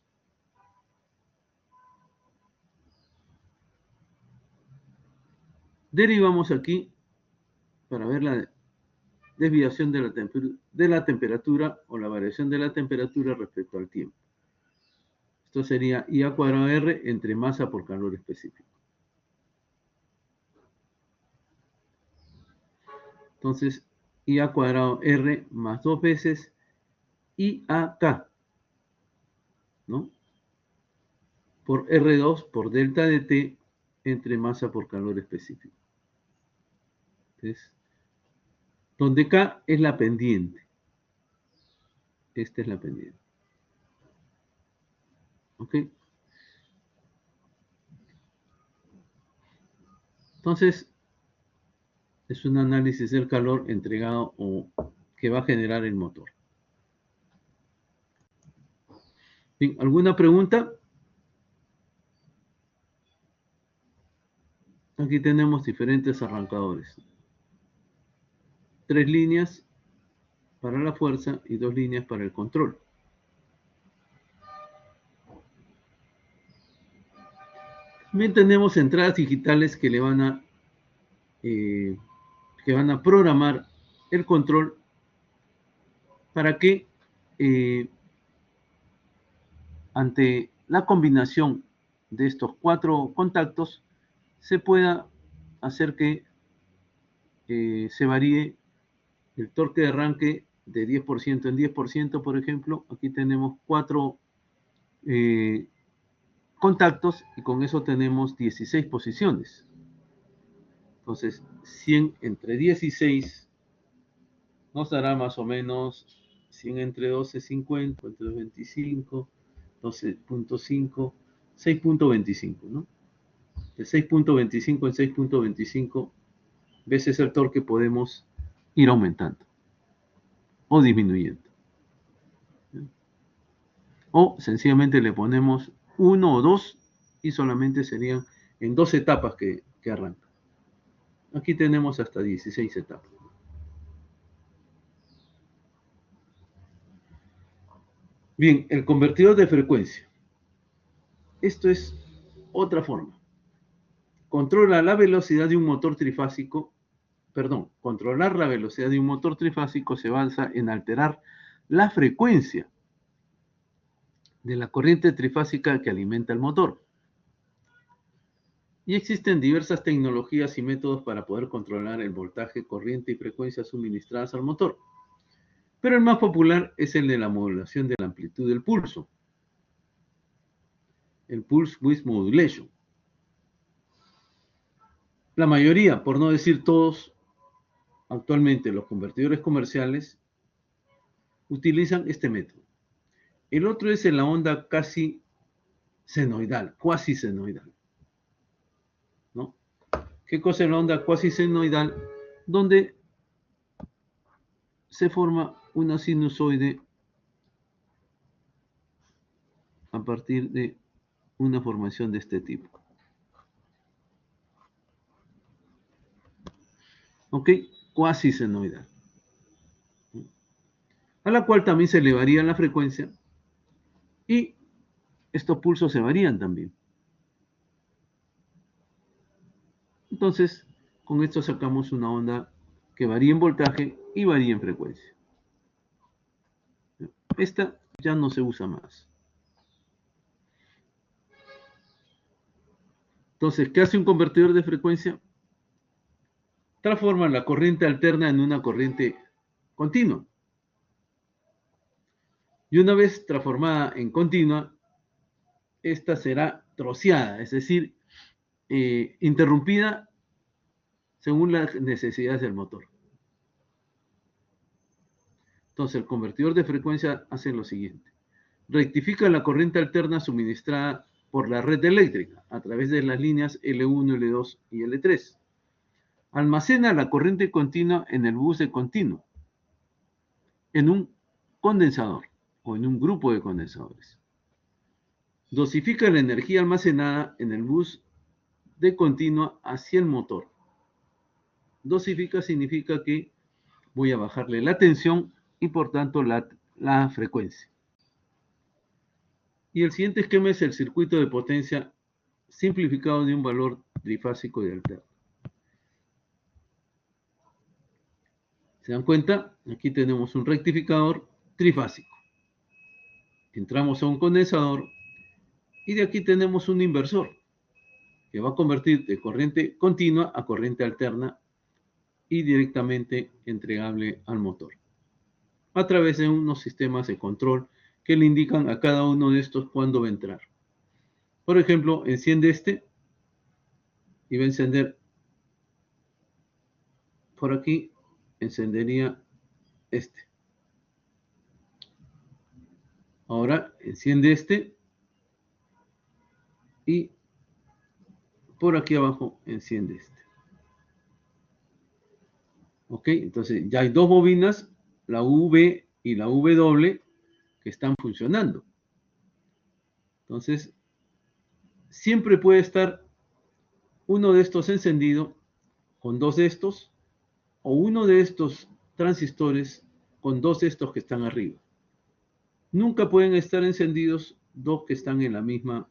derivamos aquí para ver la desviación de la temperatura o la variación de la temperatura respecto al tiempo. Esto sería IA cuadrado R entre masa por calor específico. Entonces, IA cuadrado R más 2 veces IAK, ¿no? Por R2 por delta de T entre masa por calor específico. Entonces, donde K es la pendiente. Esta es la pendiente. ¿Ok? Entonces, es un análisis del calor entregado o que va a generar el motor. Bien, ¿alguna pregunta? Aquí tenemos diferentes arrancadores. 3 líneas para la fuerza y 2 líneas para el control. También tenemos entradas digitales que van a programar el control para que ante la combinación de estos 4 contactos se pueda hacer que se varíe el torque de arranque de 10% en 10%, por ejemplo. Aquí tenemos 4 contactos y con eso tenemos 16 posiciones. Entonces, 100 entre 16 nos dará más o menos 100 entre 12, 50, entre 25, 12.5, 6.25, ¿no? De 6.25 en 6.25 veces el torque podemos ir aumentando o disminuyendo. O sencillamente le ponemos 1 o 2 y solamente serían en 2 etapas que arrancan. Aquí tenemos hasta 16 etapas. Bien, el convertidor de frecuencia. Esto es otra forma. Controla la velocidad de un motor trifásico. Controlar la velocidad de un motor trifásico se basa en alterar la frecuencia de la corriente trifásica que alimenta el motor. Y existen diversas tecnologías y métodos para poder controlar el voltaje, corriente y frecuencia suministradas al motor. Pero el más popular es el de la modulación de la amplitud del pulso. El Pulse Width Modulation. La mayoría, por no decir todos, actualmente los convertidores comerciales utilizan este método. El otro es en la onda cuasi senoidal, ¿no? ¿Qué cosa es la onda cuasi senoidal? Donde se forma una sinusoide a partir de una formación de este tipo. ¿Ok? Cuasi senoidal. A la cual también se le varía la frecuencia y estos pulsos se varían también. Entonces, con esto sacamos una onda que varía en voltaje y varía en frecuencia. Esta ya no se usa más. Entonces, ¿qué hace un convertidor de frecuencia? Transforma la corriente alterna en una corriente continua. Y una vez transformada en continua, esta será troceada, es decir, interrumpida según las necesidades del motor. Entonces, el convertidor de frecuencia hace lo siguiente. Rectifica la corriente alterna suministrada por la red eléctrica a través de las líneas L1, L2 y L3. Almacena la corriente continua en el bus de continuo, en un condensador o en un grupo de condensadores. Dosifica la energía almacenada en el bus de continua hacia el motor. Dosifica significa que voy a bajarle la tensión y por tanto la frecuencia. Y el siguiente esquema es el circuito de potencia simplificado de un valor trifásico y alterno. ¿Se dan cuenta? Aquí tenemos un rectificador trifásico. Entramos a un condensador y de aquí tenemos un inversor que va a convertir de corriente continua a corriente alterna y directamente entregable al motor a través de unos sistemas de control que le indican a cada uno de estos cuándo va a entrar. Por ejemplo, enciende este y va a encender por aquí, encendería este. Ahora enciende este y por aquí abajo enciende este. Ok, entonces ya hay dos bobinas, la V y la W, que están funcionando. Entonces, siempre puede estar uno de estos encendido con dos de estos, o uno de estos transistores con dos de estos que están arriba. Nunca pueden estar encendidos dos que están en la misma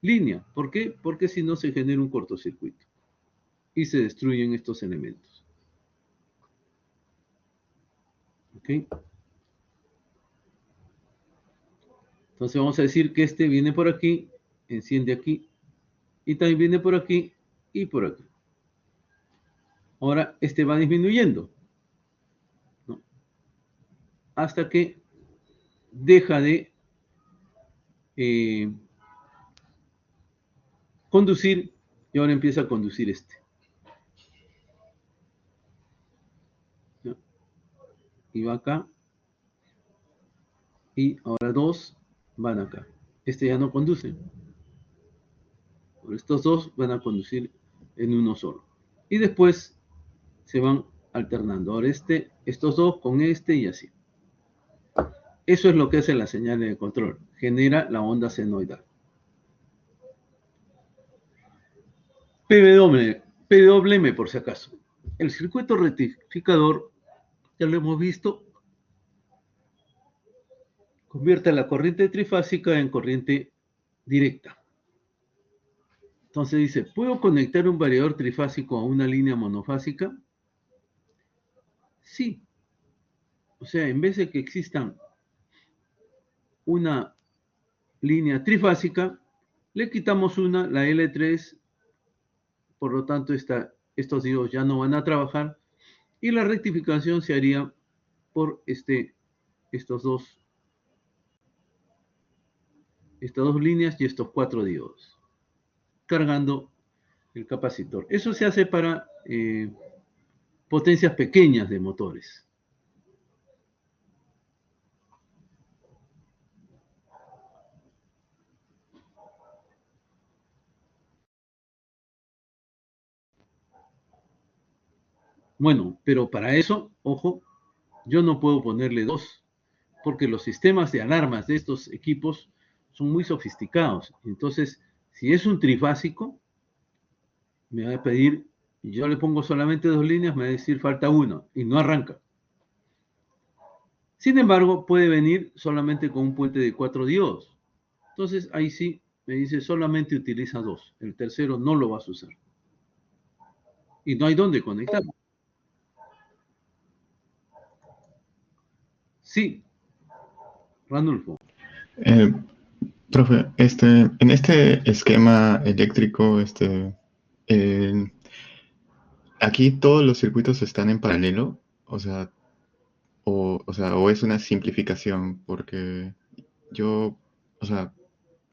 línea. ¿Por qué? Porque si no se genera un cortocircuito y se destruyen estos elementos. ¿Ok? Entonces vamos a decir que este viene por aquí, enciende aquí, y también viene por aquí y por aquí. Ahora este va disminuyendo, ¿no? Hasta que deja de conducir y ahora empieza a conducir este. ¿No? Y va acá. Y ahora dos van acá. Este ya no conduce. Estos dos van a conducir en uno solo. Y después se van alternando. Ahora estos dos con este y así. Eso es lo que hace la señal de control. Genera la onda senoidal. PWM por si acaso. El circuito rectificador, ya lo hemos visto, convierte la corriente trifásica en corriente directa. Entonces dice, ¿puedo conectar un variador trifásico a una línea monofásica? Sí. O sea, en vez de que existan una línea trifásica, le quitamos una, la L3, por lo tanto estos diodos ya no van a trabajar y la rectificación se haría por estas dos líneas y estos 4 diodos, cargando el capacitor. Eso se hace para potencias pequeñas de motores. Bueno, pero para eso, ojo, yo no puedo ponerle dos, porque los sistemas de alarmas de estos equipos son muy sofisticados. Entonces, si es un trifásico, me va a pedir, yo le pongo solamente 2 líneas, me va a decir falta uno y no arranca. Sin embargo, puede venir solamente con un puente de 4 diodos. Entonces, ahí sí me dice solamente utiliza 2. El tercero no lo vas a usar. Y no hay dónde conectar. Sí, Ranulfo. Eh, Profe, en este esquema eléctrico, eh, aquí todos los circuitos están en paralelo, o sea, o es una simplificación, porque yo, o sea,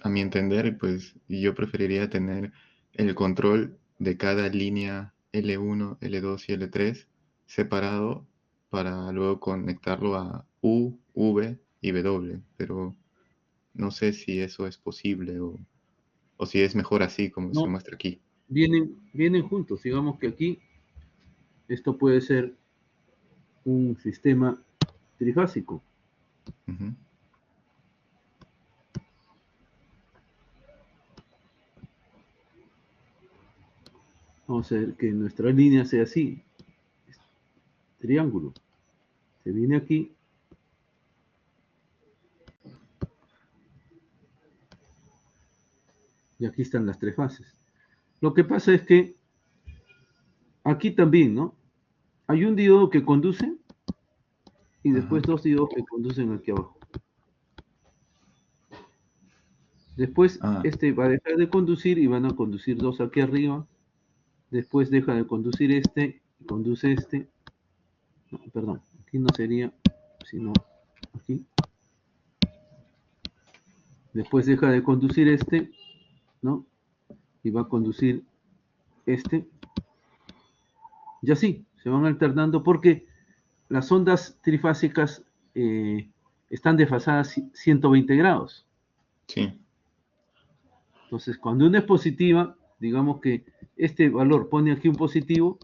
a mi entender, pues yo preferiría tener el control de cada línea L1, L2 y L3 separado para luego conectarlo a U, V y W, pero no sé si eso es posible o si es mejor así como se No, muestra aquí. vienen juntos. Digamos que aquí esto puede ser un sistema trifásico. Ujú. Vamos a ver que nuestra línea sea así, triángulo. Se viene aquí y aquí están las tres fases. Lo que pasa es que aquí también, ¿no? Hay un diodo que conduce y después Ajá. dos diodos que conducen aquí abajo. Después Ah, este va a dejar de conducir y van a conducir dos aquí arriba. Después deja de conducir este y conduce este. No, perdón, aquí no sería, sino aquí. Después deja de conducir este, ¿no? Y va a conducir este. Y así, se van alternando porque las ondas trifásicas están desfasadas 120 grados. sí. Entonces, cuando una es positiva, digamos que este valor pone aquí un positivo,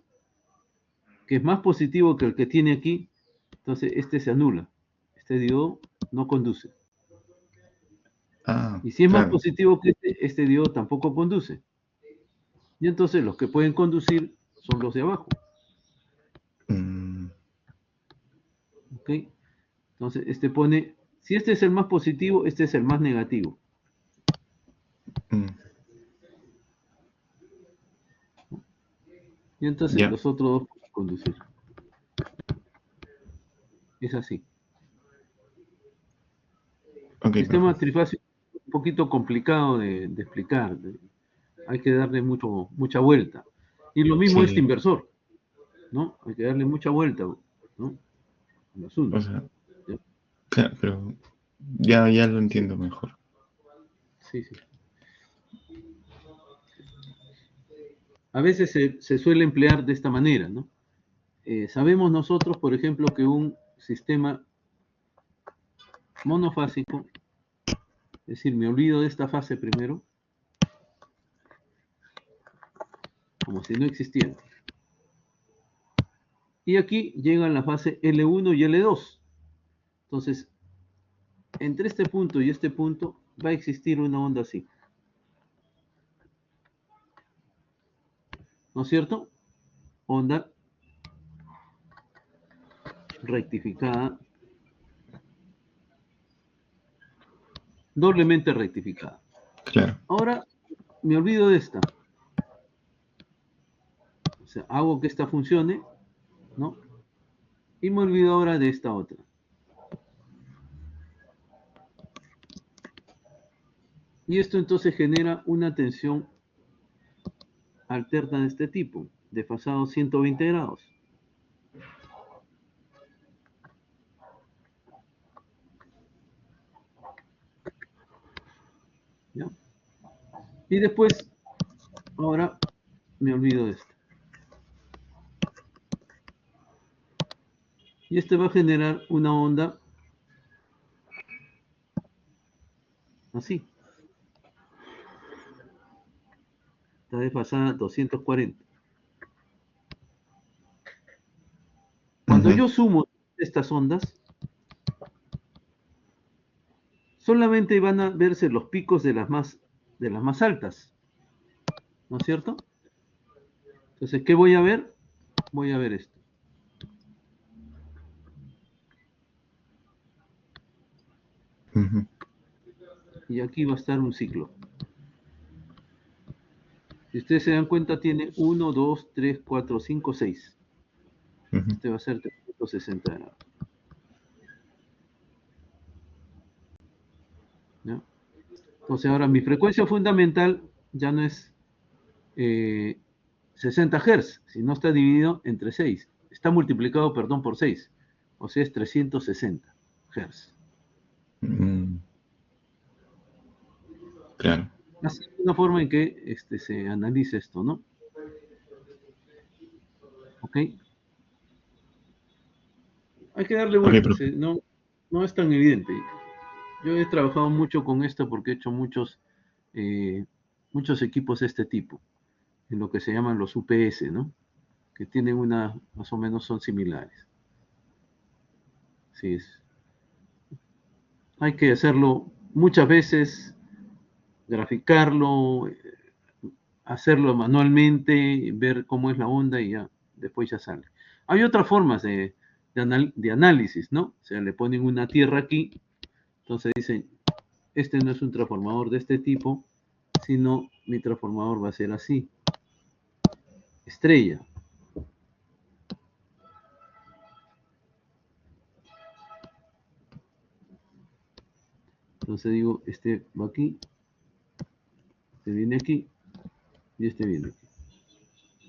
que es más positivo que el que tiene aquí, entonces este se anula. Este diodo no conduce. Ah, Y si es más claro. positivo que este diodo tampoco conduce. Y entonces los que pueden conducir son los de abajo. Mm, ¿Ok? Entonces, este pone, si este es el más positivo, este es el más negativo. mm, Y entonces ya. los otros dos pueden conducir. Es así. Ok, profe. Sistema trifásico es un poquito complicado de explicar. Hay que darle mucha vuelta. Y lo mismo este Sí, inversor, ¿no? Hay que darle mucha vuelta, ¿no? Al o asunto. sea, ¿Ya? claro, pero ya lo entiendo mejor. Sí, sí. A veces se suele emplear de esta manera, ¿no? Sabemos nosotros, por ejemplo, que un sistema monofásico, es decir, me olvido de esta fase primero, como si no existiera. Y aquí llegan la fase L1 y L2. Entonces, entre este punto y este punto va a existir una onda así. ¿No es cierto? Onda rectificada, doblemente rectificada. Claro. Ahora me olvido de esta. O sea, hago que esta funcione, ¿no? Y me olvido ahora de esta otra. Y esto entonces genera una tensión alterna de este tipo, desfasado 120 grados. ¿Ya? Y después, ahora me olvido de esto. Y este va a generar una onda así. Está desfasada 240. Cuando Ujú. yo sumo estas ondas, solamente van a verse los picos de las más altas, ¿no es cierto? Entonces, ¿qué voy a ver? Voy a ver esto. Ujú. Y aquí va a estar un ciclo. Si ustedes se dan cuenta, tiene 1, 2, 3, 4, 5, 6. Ujú. Este va a ser 360 grados. ¿ya? Entonces ahora mi frecuencia fundamental ya no es 60 Hz, sino está dividido entre 6. Está multiplicado, perdón, por 6. O sea, es 360 Hz. Claro. Así es una forma en que se analiza esto, ¿no? ¿Ok? Hay que darle Ok, vueltas, profe. no es tan evidente. Yo he trabajado mucho con esto porque he hecho muchos equipos de este tipo, en lo que se llaman los UPS, ¿no? Que tienen más o menos son similares. Sí, hay que hacerlo muchas veces, graficarlo, hacerlo manualmente, ver cómo es la onda y ya, después ya sale. Hay otras formas de análisis, ¿no? O sea, le ponen una tierra aquí, entonces dicen, este no es un transformador de este tipo, sino mi transformador va a ser así, estrella. Entonces digo, este va aquí, este viene aquí y este viene aquí,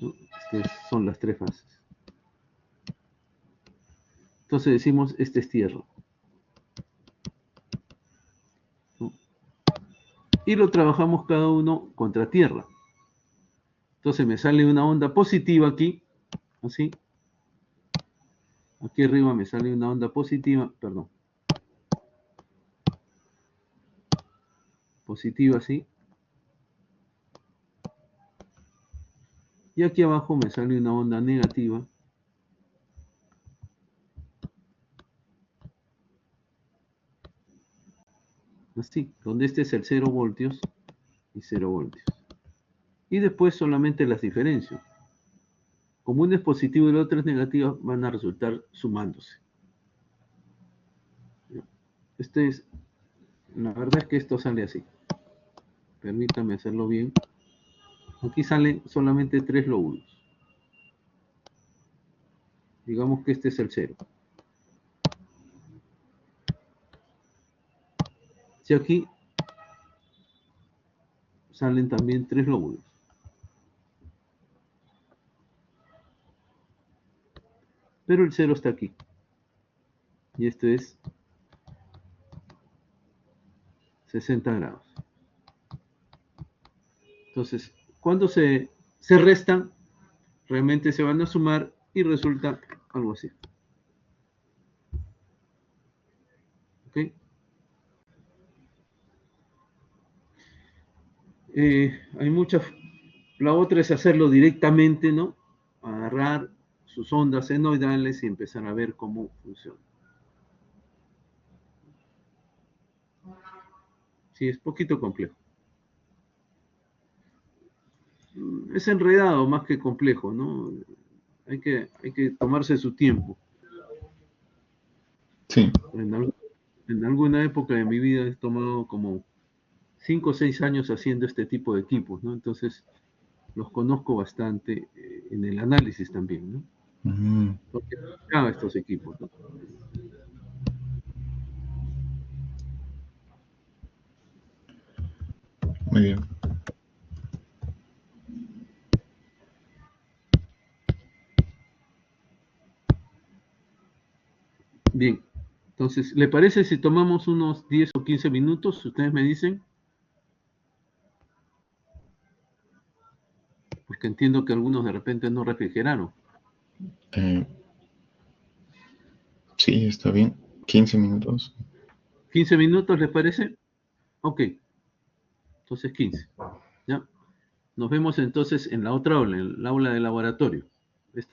¿no? Estas son las tres fases. Entonces decimos, este es tierra, ¿no? Y lo trabajamos cada uno contra tierra. Entonces me sale una onda positiva aquí, así. Aquí arriba me sale una onda positiva, perdón. Positiva así. Y aquí abajo me sale una onda negativa. Así, donde este es el 0 voltios y 0 voltios. Y después solamente las diferencio. Como uno es positivo y el otro es negativo, van a resultar sumándose. La verdad es que esto sale así. Permítame hacerlo bien. Aquí salen solamente 3 lóbulos. Digamos que este es el 0. Si aquí salen también 3 lóbulos. Pero el 0 está aquí. Y esto es 60 grados. Entonces, cuando se restan, realmente se van a sumar y resulta algo así. ¿Ok? Hay muchas. La otra es hacerlo directamente, ¿no? Agarrar sus ondas senoidales y empezar a ver cómo funciona. Sí, es poquito complejo. Es enredado más que complejo, ¿no? Hay que tomarse su tiempo. Sí. En alguna época de mi vida he tomado como 5 o 6 años haciendo este tipo de equipos, ¿no? Entonces los conozco bastante en el análisis también, ¿no? Porque aplicaba estos equipos, ¿no? Muy bien. Bien, entonces, ¿le parece si tomamos unos 10 o 15 minutos? Ustedes me dicen. Porque entiendo que algunos de repente no refrigeraron. Sí, está bien. 15 minutos. ¿15 minutos les parece? Ok, entonces 15. ¿Ya? Nos vemos entonces en la otra aula, en el aula de laboratorio.